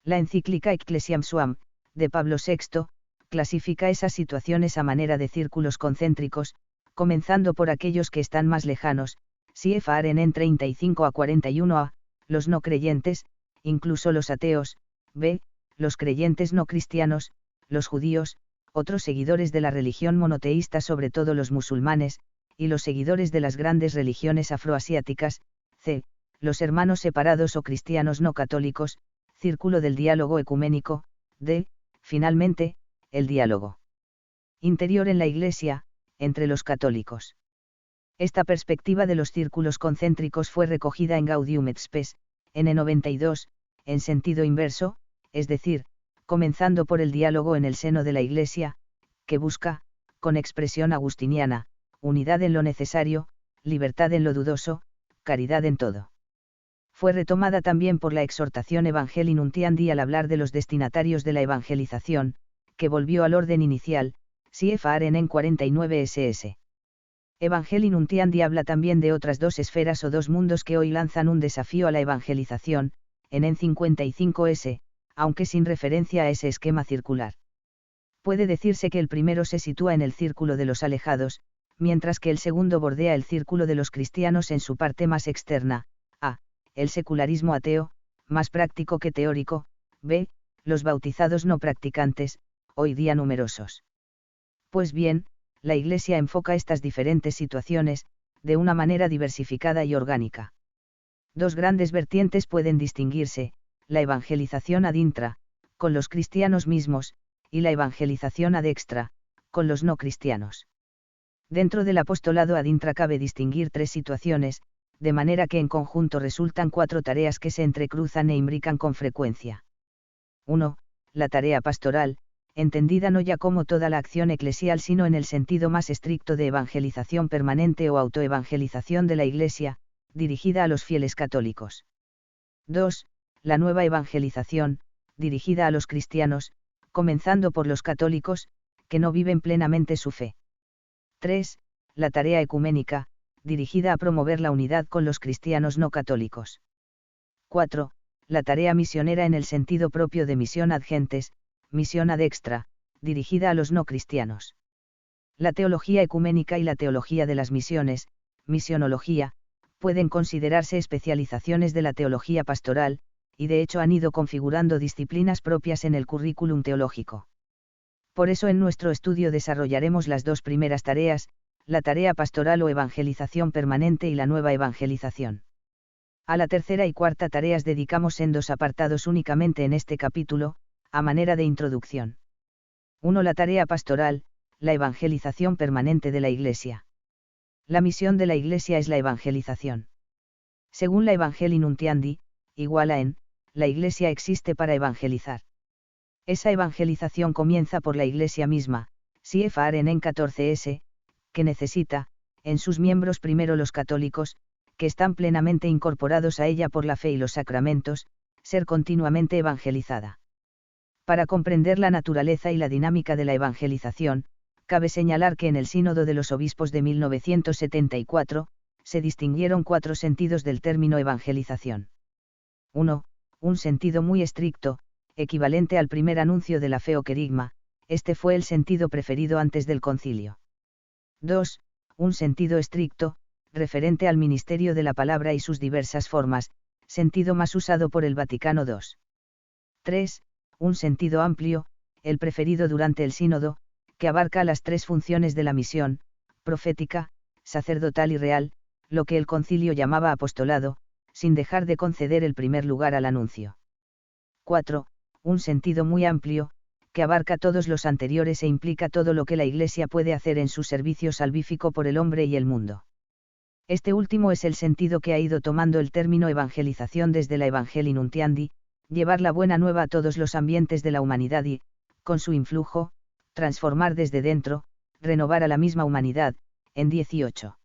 La encíclica Ecclesiam Suam, de Pablo VI, clasifica esas situaciones a manera de círculos concéntricos, comenzando por aquellos que están más lejanos, CFR en 35 a 41a, los no creyentes, incluso los ateos, b, los creyentes no cristianos, los judíos, otros seguidores de la religión monoteísta, sobre todo los musulmanes, y los seguidores de las grandes religiones afroasiáticas, c, los hermanos separados o cristianos no católicos, círculo del diálogo ecuménico, d, finalmente, el diálogo interior en la Iglesia, entre los católicos. Esta perspectiva de los círculos concéntricos fue recogida en Gaudium et Spes, N92, en sentido inverso, es decir, comenzando por el diálogo en el seno de la Iglesia, que busca, con expresión agustiniana, unidad en lo necesario, libertad en lo dudoso, caridad en todo. Fue retomada también por la exhortación Evangelii Nuntiandi al hablar de los destinatarios de la evangelización, que volvió al orden inicial, CFR en 49 SS. Evangelii Nuntiandi habla también de otras dos esferas o dos mundos que hoy lanzan un desafío a la evangelización, en 55S, aunque sin referencia a ese esquema circular. Puede decirse que el primero se sitúa en el círculo de los alejados, mientras que el segundo bordea el círculo de los cristianos en su parte más externa, a, el secularismo ateo, más práctico que teórico, b, los bautizados no practicantes, hoy día numerosos. Pues bien, la Iglesia enfoca estas diferentes situaciones, de una manera diversificada y orgánica. Dos grandes vertientes pueden distinguirse, la evangelización ad intra, con los cristianos mismos, y la evangelización ad extra, con los no cristianos. Dentro del apostolado ad intra cabe distinguir tres situaciones, de manera que en conjunto resultan cuatro tareas que se entrecruzan e imbrican con frecuencia. 1. La tarea pastoral, entendida no ya como toda la acción eclesial sino en el sentido más estricto de evangelización permanente o autoevangelización de la Iglesia, dirigida a los fieles católicos. 2. La nueva evangelización, dirigida a los cristianos, comenzando por los católicos, que no viven plenamente su fe. 3. La tarea ecuménica, dirigida a promover la unidad con los cristianos no católicos. 4. La tarea misionera en el sentido propio de misión ad gentes, misión ad extra, dirigida a los no cristianos. La teología ecuménica y la teología de las misiones, misionología, pueden considerarse especializaciones de la teología pastoral, y de hecho han ido configurando disciplinas propias en el currículum teológico. Por eso en nuestro estudio desarrollaremos las dos primeras tareas, la tarea pastoral o evangelización permanente y la nueva evangelización. A la tercera y cuarta tareas dedicamos sendos apartados únicamente en este capítulo, a manera de introducción. 1. La tarea pastoral, la evangelización permanente de la Iglesia. La misión de la Iglesia es la evangelización. Según la Evangelii Nuntiandi, igual a en, la Iglesia existe para evangelizar. Esa evangelización comienza por la Iglesia misma, CFR en 14s, que necesita, en sus miembros primero los católicos, que están plenamente incorporados a ella por la fe y los sacramentos, ser continuamente evangelizada. Para comprender la naturaleza y la dinámica de la evangelización, cabe señalar que en el Sínodo de los Obispos de 1974, se distinguieron 4 sentidos del término evangelización. 1. Un sentido muy estricto, equivalente al primer anuncio de la fe o querigma, este fue el sentido preferido antes del concilio. 2. Un sentido estricto, referente al ministerio de la palabra y sus diversas formas, sentido más usado por el Vaticano II. 3. Un sentido amplio, el preferido durante el sínodo, que abarca las 3 funciones de la misión, profética, sacerdotal y real, lo que el concilio llamaba apostolado, sin dejar de conceder el primer lugar al anuncio. 4. Un sentido muy amplio, que abarca todos los anteriores e implica todo lo que la Iglesia puede hacer en su servicio salvífico por el hombre y el mundo. Este último es el sentido que ha ido tomando el término evangelización desde la Evangelii Nuntiandi, llevar la buena nueva a todos los ambientes de la humanidad y, con su influjo, transformar desde dentro, renovar a la misma humanidad, en 18.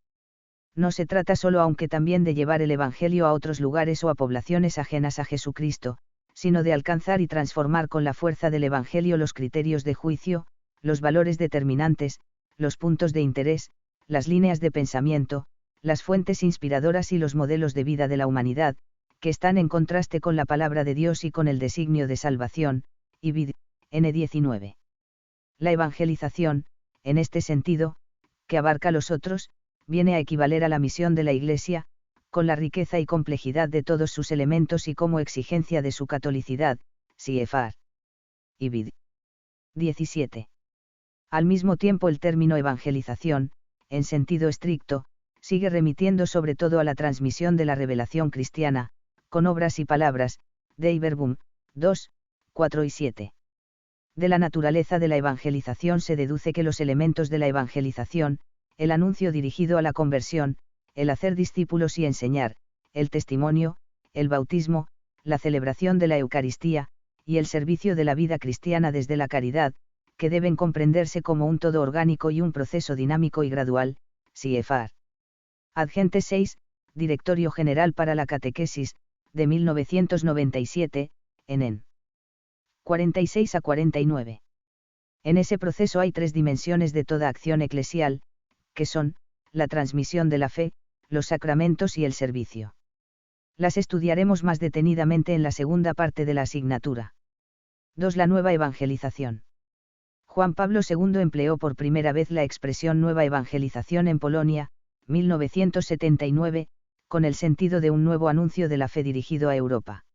No se trata solo aunque también de llevar el Evangelio a otros lugares o a poblaciones ajenas a Jesucristo, sino de alcanzar y transformar con la fuerza del Evangelio los criterios de juicio, los valores determinantes, los puntos de interés, las líneas de pensamiento, las fuentes inspiradoras y los modelos de vida de la humanidad, que están en contraste con la palabra de Dios y con el designio de salvación, y vid. N19. La evangelización, en este sentido, que abarca los otros, viene a equivaler a la misión de la Iglesia, con la riqueza y complejidad de todos sus elementos y como exigencia de su catolicidad, CFR. Y vid. 17. Al mismo tiempo el término evangelización, en sentido estricto, sigue remitiendo sobre todo a la transmisión de la revelación cristiana, con obras y palabras, Dei Verbum, 2, 4 y 7. De la naturaleza de la evangelización se deduce que los elementos de la evangelización, el anuncio dirigido a la conversión, el hacer discípulos y enseñar, el testimonio, el bautismo, la celebración de la Eucaristía, y el servicio de la vida cristiana desde la caridad, que deben comprenderse como un todo orgánico y un proceso dinámico y gradual, CFR. Adgente 6, Directorio General para la Catequesis, de 1997, en 46 a 49. En ese proceso hay 3 dimensiones de toda acción eclesial, que son, la transmisión de la fe, los sacramentos y el servicio. Las estudiaremos más detenidamente en la segunda parte de la asignatura. 2. La nueva evangelización. Juan Pablo II empleó por primera vez la expresión nueva evangelización en Polonia, 1979, con el sentido de un nuevo anuncio de la fe dirigido a Europa.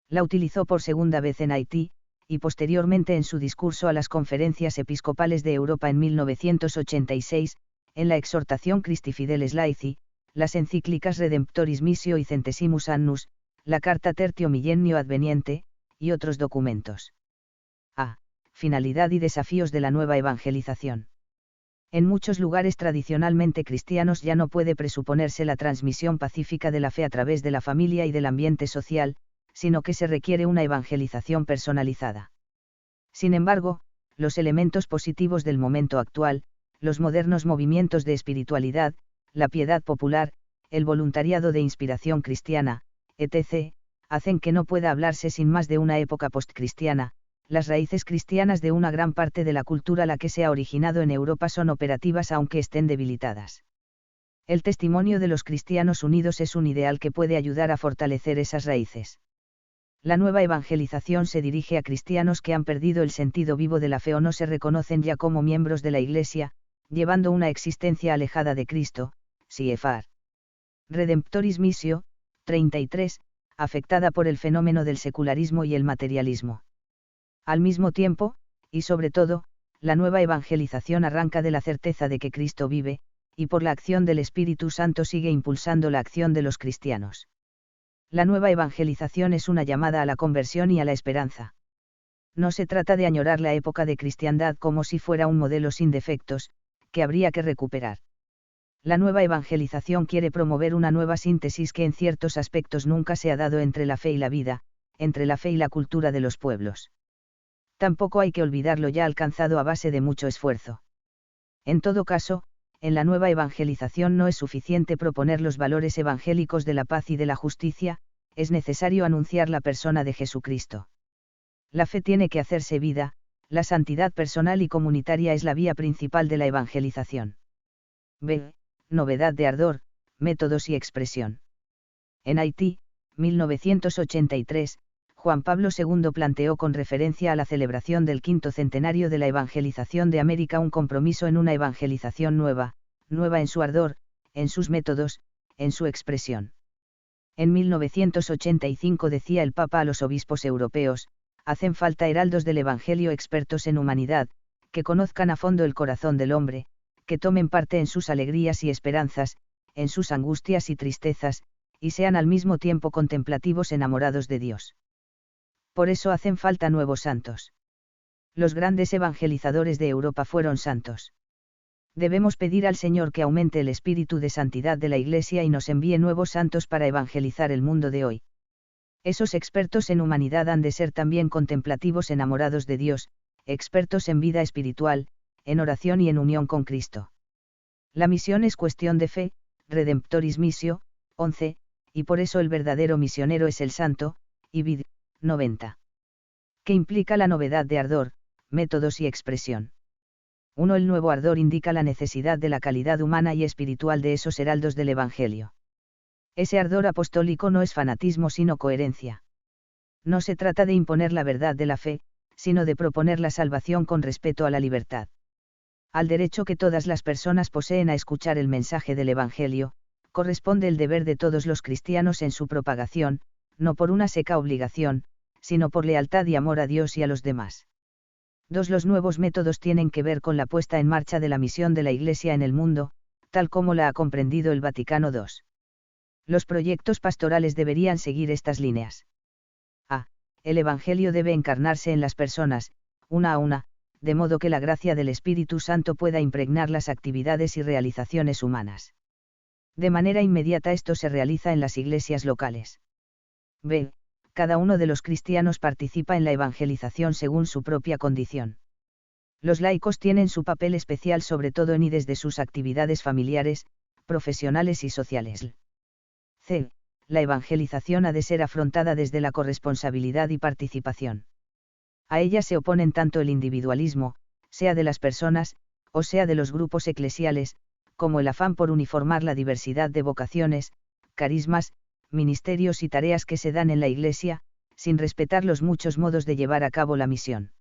La utilizó por segunda vez en Haití, y posteriormente en su discurso a las conferencias episcopales de Europa en 1986, en la exhortación Christi Fideles Laici, las encíclicas Redemptoris Missio y Centesimus Annus, la Carta Tertio Millennio Adveniente, y otros documentos. A. Finalidad y desafíos de la nueva evangelización. En muchos lugares tradicionalmente cristianos ya no puede presuponerse la transmisión pacífica de la fe a través de la familia y del ambiente social, sino que se requiere una evangelización personalizada. Sin embargo, los elementos positivos del momento actual, los modernos movimientos de espiritualidad, la piedad popular, el voluntariado de inspiración cristiana, etc., hacen que no pueda hablarse sin más de una época postcristiana. Las raíces cristianas de una gran parte de la cultura la que se ha originado en Europa son operativas aunque estén debilitadas. El testimonio de los cristianos unidos es un ideal que puede ayudar a fortalecer esas raíces. La nueva evangelización se dirige a cristianos que han perdido el sentido vivo de la fe o no se reconocen ya como miembros de la Iglesia, llevando una existencia alejada de Cristo, CFR. Redemptoris Missio, 33, afectada por el fenómeno del secularismo y el materialismo. Al mismo tiempo, y sobre todo, la nueva evangelización arranca de la certeza de que Cristo vive, y por la acción del Espíritu Santo sigue impulsando la acción de los cristianos. La nueva evangelización es una llamada a la conversión y a la esperanza. No se trata de añorar la época de cristiandad como si fuera un modelo sin defectos, que habría que recuperar. La nueva evangelización quiere promover una nueva síntesis que en ciertos aspectos nunca se ha dado entre la fe y la vida, entre la fe y la cultura de los pueblos. Tampoco hay que olvidar lo ya alcanzado a base de mucho esfuerzo. En todo caso, en la nueva evangelización no es suficiente proponer los valores evangélicos de la paz y de la justicia, es necesario anunciar la persona de Jesucristo. La fe tiene que hacerse vida, la santidad personal y comunitaria es la vía principal de la evangelización. B. Novedad de ardor, métodos y expresión. En Haití, 1983, Juan Pablo II planteó con referencia a la celebración del quinto centenario de la evangelización de América un compromiso en una evangelización nueva en su ardor, en sus métodos, en su expresión. En 1985 decía el Papa a los obispos europeos, hacen falta heraldos del Evangelio expertos en humanidad, que conozcan a fondo el corazón del hombre, que tomen parte en sus alegrías y esperanzas, en sus angustias y tristezas, y sean al mismo tiempo contemplativos enamorados de Dios. Por eso hacen falta nuevos santos. Los grandes evangelizadores de Europa fueron santos. Debemos pedir al Señor que aumente el espíritu de santidad de la Iglesia y nos envíe nuevos santos para evangelizar el mundo de hoy. Esos expertos en humanidad han de ser también contemplativos enamorados de Dios, expertos en vida espiritual, en oración y en unión con Cristo. La misión es cuestión de fe, Redemptoris Missio, 11, y por eso el verdadero misionero es el santo, y vid. 90. ¿Qué implica la novedad de ardor, métodos y expresión? 1. El nuevo ardor indica la necesidad de la calidad humana y espiritual de esos heraldos del Evangelio. Ese ardor apostólico no es fanatismo sino coherencia. No se trata de imponer la verdad de la fe, sino de proponer la salvación con respeto a la libertad. Al derecho que todas las personas poseen a escuchar el mensaje del Evangelio, corresponde el deber de todos los cristianos en su propagación, no por una seca obligación, sino por lealtad y amor a Dios y a los demás. 2. Los nuevos métodos tienen que ver con la puesta en marcha de la misión de la Iglesia en el mundo, tal como la ha comprendido el Vaticano II. Los proyectos pastorales deberían seguir estas líneas. A. El Evangelio debe encarnarse en las personas, una a una, de modo que la gracia del Espíritu Santo pueda impregnar las actividades y realizaciones humanas. De manera inmediata esto se realiza en las iglesias locales. B. Cada uno de los cristianos participa en la evangelización según su propia condición. Los laicos tienen su papel especial sobre todo en y desde sus actividades familiares, profesionales y sociales. C. La evangelización ha de ser afrontada desde la corresponsabilidad y participación. A ella se oponen tanto el individualismo, sea de las personas, o sea de los grupos eclesiales, como el afán por uniformar la diversidad de vocaciones, carismas, ministerios y tareas que se dan en la Iglesia, sin respetar los muchos modos de llevar a cabo la misión.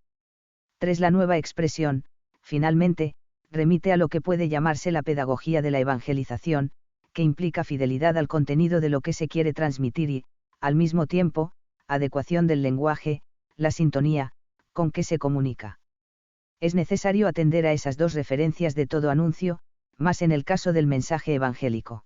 3. La nueva expresión, finalmente, remite a lo que puede llamarse la pedagogía de la evangelización, que implica fidelidad al contenido de lo que se quiere transmitir y, al mismo tiempo, adecuación del lenguaje, la sintonía, con que se comunica. Es necesario atender a esas dos referencias de todo anuncio, más en el caso del mensaje evangélico.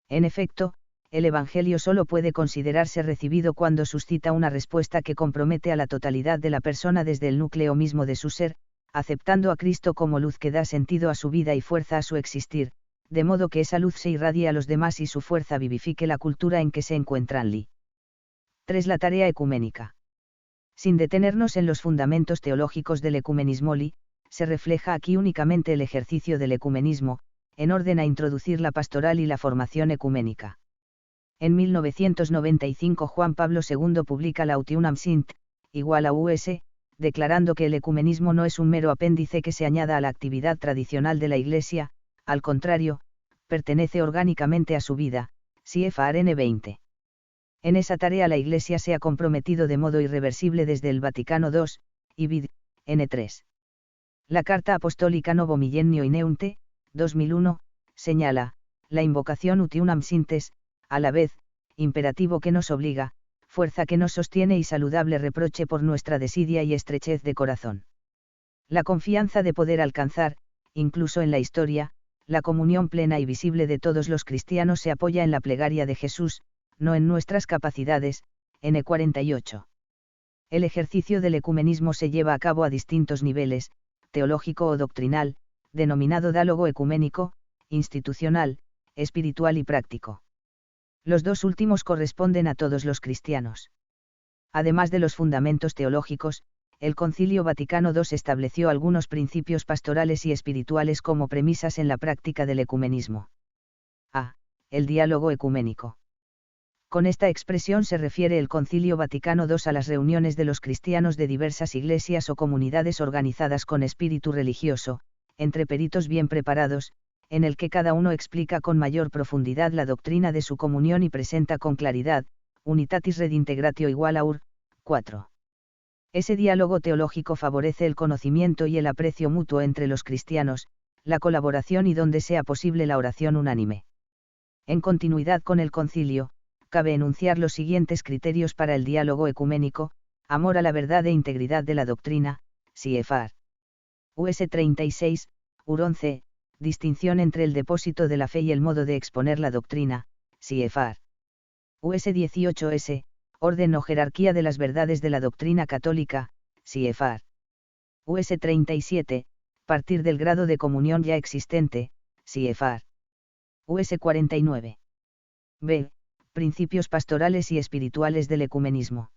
En efecto, el Evangelio solo puede considerarse recibido cuando suscita una respuesta que compromete a la totalidad de la persona desde el núcleo mismo de su ser, aceptando a Cristo como luz que da sentido a su vida y fuerza a su existir, de modo que esa luz se irradie a los demás y su fuerza vivifique la cultura en que se encuentran. 3. La tarea ecuménica. Sin detenernos en los fundamentos teológicos del ecumenismo, se refleja aquí únicamente el ejercicio del ecumenismo, en orden a introducir la pastoral y la formación ecuménica. En 1995 Juan Pablo II publica la Lautiunam Sint, igual a US, declarando que el ecumenismo no es un mero apéndice que se añada a la actividad tradicional de la Iglesia, al contrario, pertenece orgánicamente a su vida, CFRN 20. En esa tarea la Iglesia se ha comprometido de modo irreversible desde el Vaticano II, y vid. N3. La Carta Apostólica Novo Millennio Ineunte, 2001, señala, la invocación Utiunam Sintes, a la vez, imperativo que nos obliga, fuerza que nos sostiene y saludable reproche por nuestra desidia y estrechez de corazón. La confianza de poder alcanzar, incluso en la historia, la comunión plena y visible de todos los cristianos se apoya en la plegaria de Jesús, no en nuestras capacidades, N48. El ejercicio del ecumenismo se lleva a cabo a distintos niveles, teológico o doctrinal, denominado diálogo ecuménico, institucional, espiritual y práctico. Los dos últimos corresponden a todos los cristianos. Además de los fundamentos teológicos, el Concilio Vaticano II estableció algunos principios pastorales y espirituales como premisas en la práctica del ecumenismo. A. El diálogo ecuménico. Con esta expresión se refiere el Concilio Vaticano II a las reuniones de los cristianos de diversas iglesias o comunidades organizadas con espíritu religioso, entre peritos bien preparados, en el que cada uno explica con mayor profundidad la doctrina de su comunión y presenta con claridad, Unitatis Redintegratio igual a UR. 4. Ese diálogo teológico favorece el conocimiento y el aprecio mutuo entre los cristianos, la colaboración y donde sea posible la oración unánime. En continuidad con el concilio, cabe enunciar los siguientes criterios para el diálogo ecuménico: amor a la verdad e integridad de la doctrina, CIEFAR. US 36, UR 11, distinción entre el depósito de la fe y el modo de exponer la doctrina, CIEFAR. US 18S, orden o jerarquía de las verdades de la doctrina católica, CIEFAR. US 37, partir del grado de comunión ya existente, CIEFAR. US 49. B. Principios pastorales y espirituales del ecumenismo.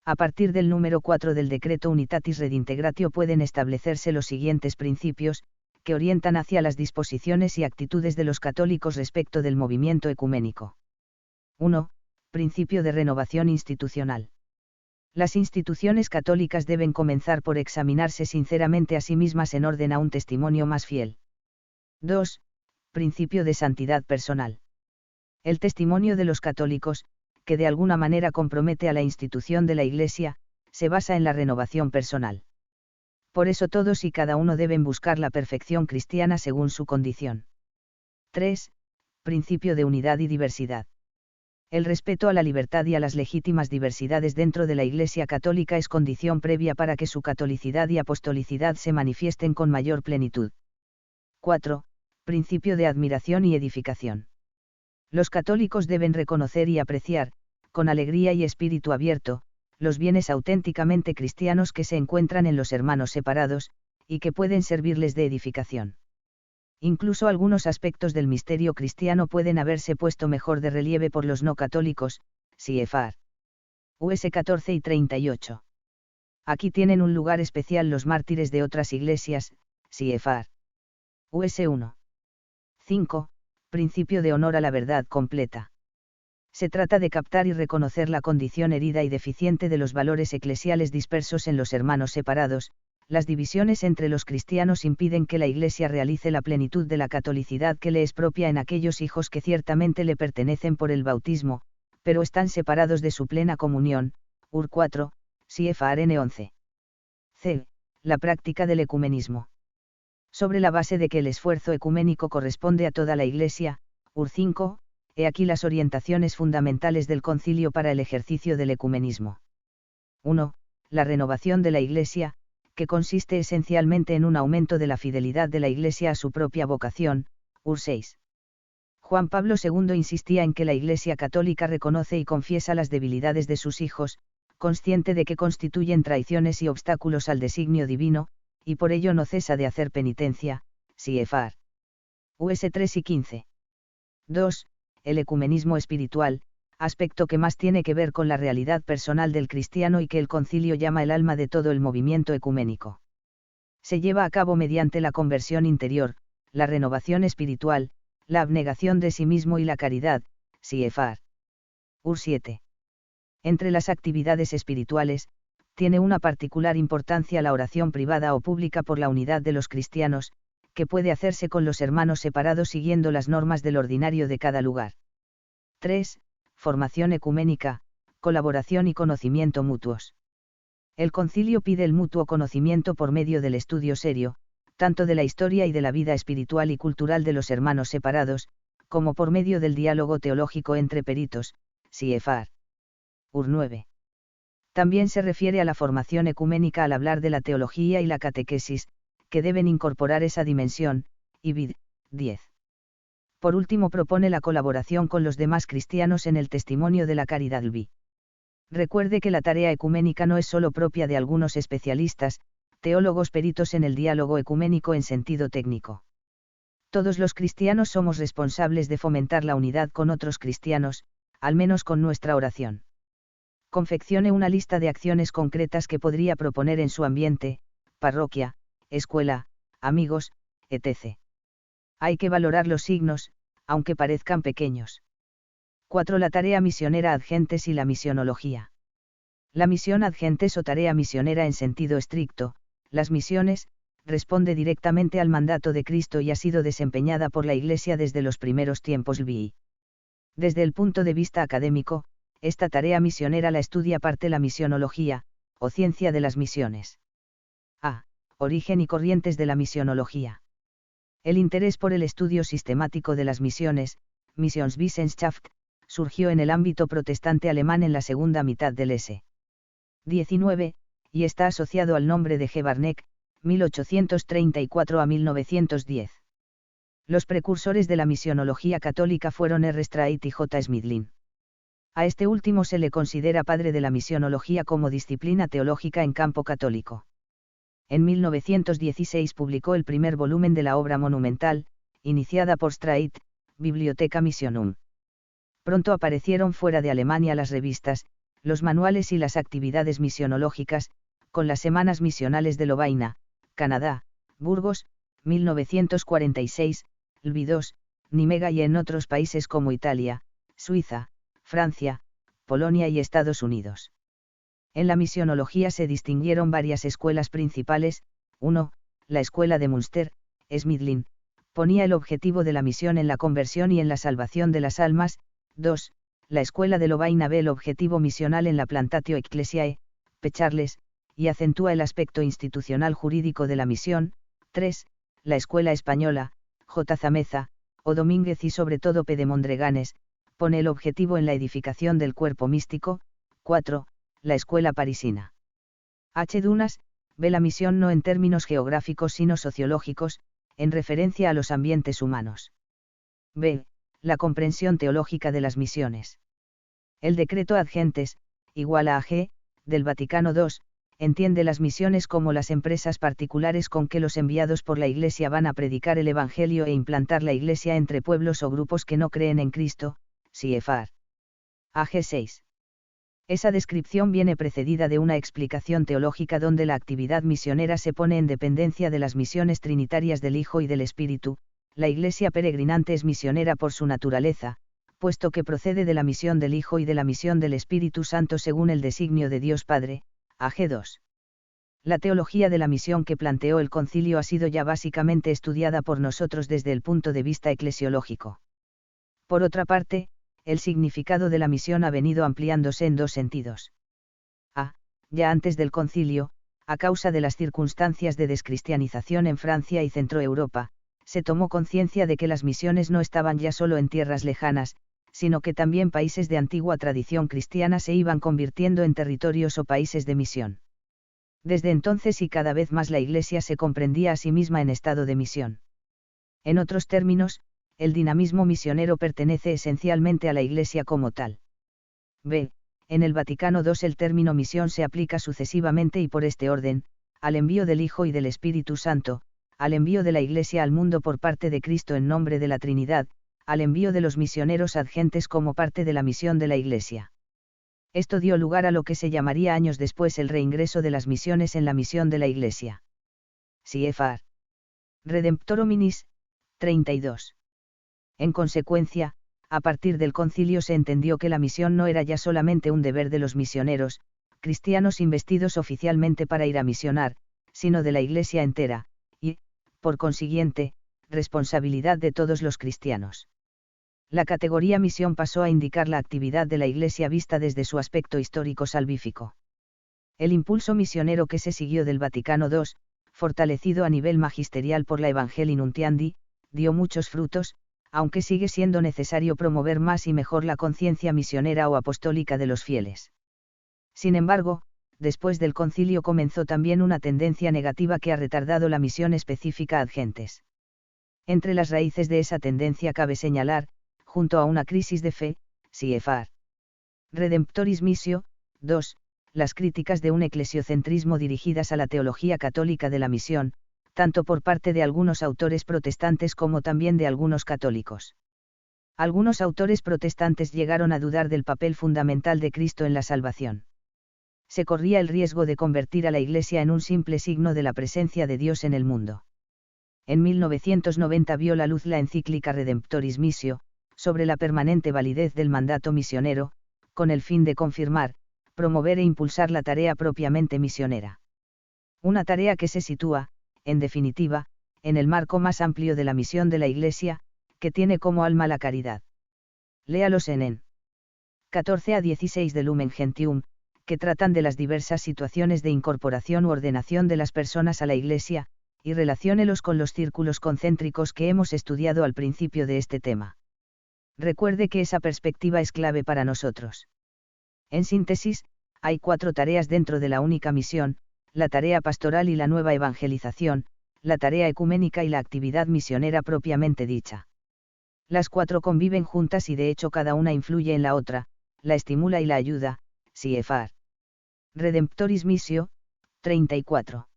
A partir del número 4 del decreto Unitatis Redintegratio pueden establecerse los siguientes principios, que orientan hacia las disposiciones y actitudes de los católicos respecto del movimiento ecuménico. 1. Principio de renovación institucional. Las instituciones católicas deben comenzar por examinarse sinceramente a sí mismas en orden a un testimonio más fiel. 2. Principio de santidad personal. El testimonio de los católicos, que de alguna manera compromete a la institución de la Iglesia, se basa en la renovación personal. Por eso todos y cada uno deben buscar la perfección cristiana según su condición. 3. Principio de unidad y diversidad. El respeto a la libertad y a las legítimas diversidades dentro de la Iglesia católica es condición previa para que su catolicidad y apostolicidad se manifiesten con mayor plenitud. 4. Principio de admiración y edificación. Los católicos deben reconocer y apreciar, con alegría y espíritu abierto, los bienes auténticamente cristianos que se encuentran en los hermanos separados, y que pueden servirles de edificación. Incluso algunos aspectos del misterio cristiano pueden haberse puesto mejor de relieve por los no católicos, CIEFAR. US 14 y 38. Aquí tienen un lugar especial los mártires de otras iglesias, CIEFAR. US 1. 5. Principio de honor a la verdad completa. Se trata de captar y reconocer la condición herida y deficiente de los valores eclesiales dispersos en los hermanos separados. Las divisiones entre los cristianos impiden que la Iglesia realice la plenitud de la catolicidad que le es propia en aquellos hijos que ciertamente le pertenecen por el bautismo, pero están separados de su plena comunión. UR 4, CIEFAR N 11. C. La práctica del ecumenismo. Sobre la base de que el esfuerzo ecuménico corresponde a toda la Iglesia, UR 5, he aquí las orientaciones fundamentales del Concilio para el ejercicio del ecumenismo. 1. La renovación de la Iglesia, que consiste esencialmente en un aumento de la fidelidad de la Iglesia a su propia vocación, UR 6. Juan Pablo II insistía en que la Iglesia católica reconoce y confiesa las debilidades de sus hijos, consciente de que constituyen traiciones y obstáculos al designio divino, y por ello no cesa de hacer penitencia, CIEFAR. US 3 y 15. 2. El ecumenismo espiritual, aspecto que más tiene que ver con la realidad personal del cristiano y que el concilio llama el alma de todo el movimiento ecuménico. Se lleva a cabo mediante la conversión interior, la renovación espiritual, la abnegación de sí mismo y la caridad, CIEFAR. UR 7. Entre las actividades espirituales, tiene una particular importancia la oración privada o pública por la unidad de los cristianos, que puede hacerse con los hermanos separados siguiendo las normas del ordinario de cada lugar. 3. Formación ecuménica, colaboración y conocimiento mutuos. El concilio pide el mutuo conocimiento por medio del estudio serio, tanto de la historia y de la vida espiritual y cultural de los hermanos separados, como por medio del diálogo teológico entre peritos, CIEFAR. UR 9. También se refiere a la formación ecuménica al hablar de la teología y la catequesis, que deben incorporar esa dimensión, y vid. 10. Por último propone la colaboración con los demás cristianos en el testimonio de la caridad LB. Recuerde que la tarea ecuménica no es solo propia de algunos especialistas, teólogos peritos en el diálogo ecuménico en sentido técnico. Todos los cristianos somos responsables de fomentar la unidad con otros cristianos, al menos con nuestra oración. Confeccione una lista de acciones concretas que podría proponer en su ambiente, parroquia, escuela, amigos, etc. Hay que valorar los signos, aunque parezcan pequeños. 4. La tarea misionera ad gentes y la misionología. La misión ad gentes o tarea misionera en sentido estricto, las misiones, responde directamente al mandato de Cristo y ha sido desempeñada por la Iglesia desde los primeros tiempos. Desde el punto de vista académico, esta tarea misionera la estudia parte la misionología, o ciencia de las misiones. A. Origen y corrientes de la misionología. El interés por el estudio sistemático de las misiones, Missionswissenschaft, surgió en el ámbito protestante alemán en la segunda mitad del S.XIX, y está asociado al nombre de G. Barneck, 1834 a 1910. Los precursores de la misionología católica fueron R. Straight y J. Smithling. A este último se le considera padre de la misionología como disciplina teológica en campo católico. En 1916 publicó el primer volumen de la obra monumental, iniciada por Straight, Bibliotheca Missionum. Pronto aparecieron fuera de Alemania las revistas, los manuales y las actividades misionológicas, con las Semanas Misionales de Lovaina, Canadá, Burgos, 1946, Lvidos, Nimega y en otros países como Italia, Suiza, Francia, Polonia y Estados Unidos. En la misionología se distinguieron varias escuelas principales. 1. La escuela de Münster, Smithling, ponía el objetivo de la misión en la conversión y en la salvación de las almas. 2. La escuela de Lovaina ve el objetivo misional en la plantatio ecclesiae, Pecharles, y acentúa el aspecto institucional jurídico de la misión. 3. La escuela española, J. Zameza, O. Domínguez y sobre todo P. de Mondreganes, pone el objetivo en la edificación del cuerpo místico. 4. La escuela parisina. H. Dunas, ve la misión no en términos geográficos sino sociológicos, en referencia a los ambientes humanos. B. La comprensión teológica de las misiones. El decreto ad gentes, igual a AG, del Vaticano II, entiende las misiones como las empresas particulares con que los enviados por la Iglesia van a predicar el Evangelio e implantar la Iglesia entre pueblos o grupos que no creen en Cristo, CFR. AG 6. Esa descripción viene precedida de una explicación teológica donde la actividad misionera se pone en dependencia de las misiones trinitarias del Hijo y del Espíritu. La Iglesia peregrinante es misionera por su naturaleza, puesto que procede de la misión del Hijo y de la misión del Espíritu Santo según el designio de Dios Padre. AG 2. La teología de la misión que planteó el concilio ha sido ya básicamente estudiada por nosotros desde el punto de vista eclesiológico. Por otra parte, el significado de la misión ha venido ampliándose en dos sentidos. A. Ya antes del concilio, a causa de las circunstancias de descristianización en Francia y Centroeuropa, se tomó conciencia de que las misiones no estaban ya solo en tierras lejanas, sino que también países de antigua tradición cristiana se iban convirtiendo en territorios o países de misión. Desde entonces y cada vez más la Iglesia se comprendía a sí misma en estado de misión. En otros términos, el dinamismo misionero pertenece esencialmente a la Iglesia como tal. B. En el Vaticano II el término misión se aplica sucesivamente y por este orden, al envío del Hijo y del Espíritu Santo, al envío de la Iglesia al mundo por parte de Cristo en nombre de la Trinidad, al envío de los misioneros ad gentes como parte de la misión de la Iglesia. Esto dio lugar a lo que se llamaría años después el reingreso de las misiones en la misión de la Iglesia. CFR. Redemptor Hominis, 32. En consecuencia, a partir del concilio se entendió que la misión no era ya solamente un deber de los misioneros, cristianos investidos oficialmente para ir a misionar, sino de la Iglesia entera, y, por consiguiente, responsabilidad de todos los cristianos. La categoría misión pasó a indicar la actividad de la Iglesia vista desde su aspecto histórico salvífico. El impulso misionero que se siguió del Vaticano II, fortalecido a nivel magisterial por la Evangelii Nuntiandi, dio muchos frutos, aunque sigue siendo necesario promover más y mejor la conciencia misionera o apostólica de los fieles. Sin embargo, después del concilio comenzó también una tendencia negativa que ha retardado la misión específica ad gentes. Entre las raíces de esa tendencia cabe señalar, junto a una crisis de fe, CFR. Redemptoris Missio, 2, las críticas de un eclesiocentrismo dirigidas a la teología católica de la misión, tanto por parte de algunos autores protestantes como también de algunos católicos. Algunos autores protestantes llegaron a dudar del papel fundamental de Cristo en la salvación. Se corría el riesgo de convertir a la Iglesia en un simple signo de la presencia de Dios en el mundo. En 1990 vio la luz la encíclica Redemptoris Missio, sobre la permanente validez del mandato misionero, con el fin de confirmar, promover e impulsar la tarea propiamente misionera. Una tarea que se sitúa, en definitiva, en el marco más amplio de la misión de la Iglesia, que tiene como alma la caridad. Léalos en 14 a 16 de Lumen Gentium, que tratan de las diversas situaciones de incorporación u ordenación de las personas a la Iglesia, y relaciónelos con los círculos concéntricos que hemos estudiado al principio de este tema. Recuerde que esa perspectiva es clave para nosotros. En síntesis, hay 4 tareas dentro de la única misión: la tarea pastoral y la nueva evangelización, la tarea ecuménica y la actividad misionera propiamente dicha. Las 4 conviven juntas y de hecho cada una influye en la otra, la estimula y la ayuda. CFR. Redemptoris Missio, 34.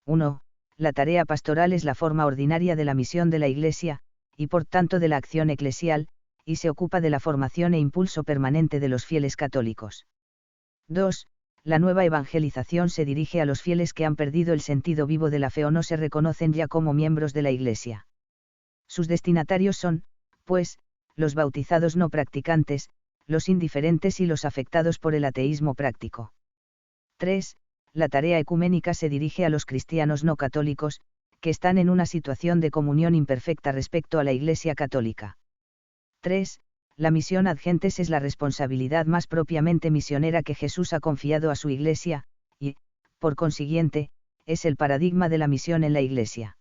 1. La tarea pastoral es la forma ordinaria de la misión de la Iglesia, y por tanto de la acción eclesial, y se ocupa de la formación e impulso permanente de los fieles católicos. 2. La nueva evangelización se dirige a los fieles que han perdido el sentido vivo de la fe o no se reconocen ya como miembros de la Iglesia. Sus destinatarios son, pues, los bautizados no practicantes, los indiferentes y los afectados por el ateísmo práctico. 3. La tarea ecuménica se dirige a los cristianos no católicos, que están en una situación de comunión imperfecta respecto a la Iglesia católica. 3. La misión ad gentes es la responsabilidad más propiamente misionera que Jesús ha confiado a su Iglesia, y, por consiguiente, es el paradigma de la misión en la Iglesia.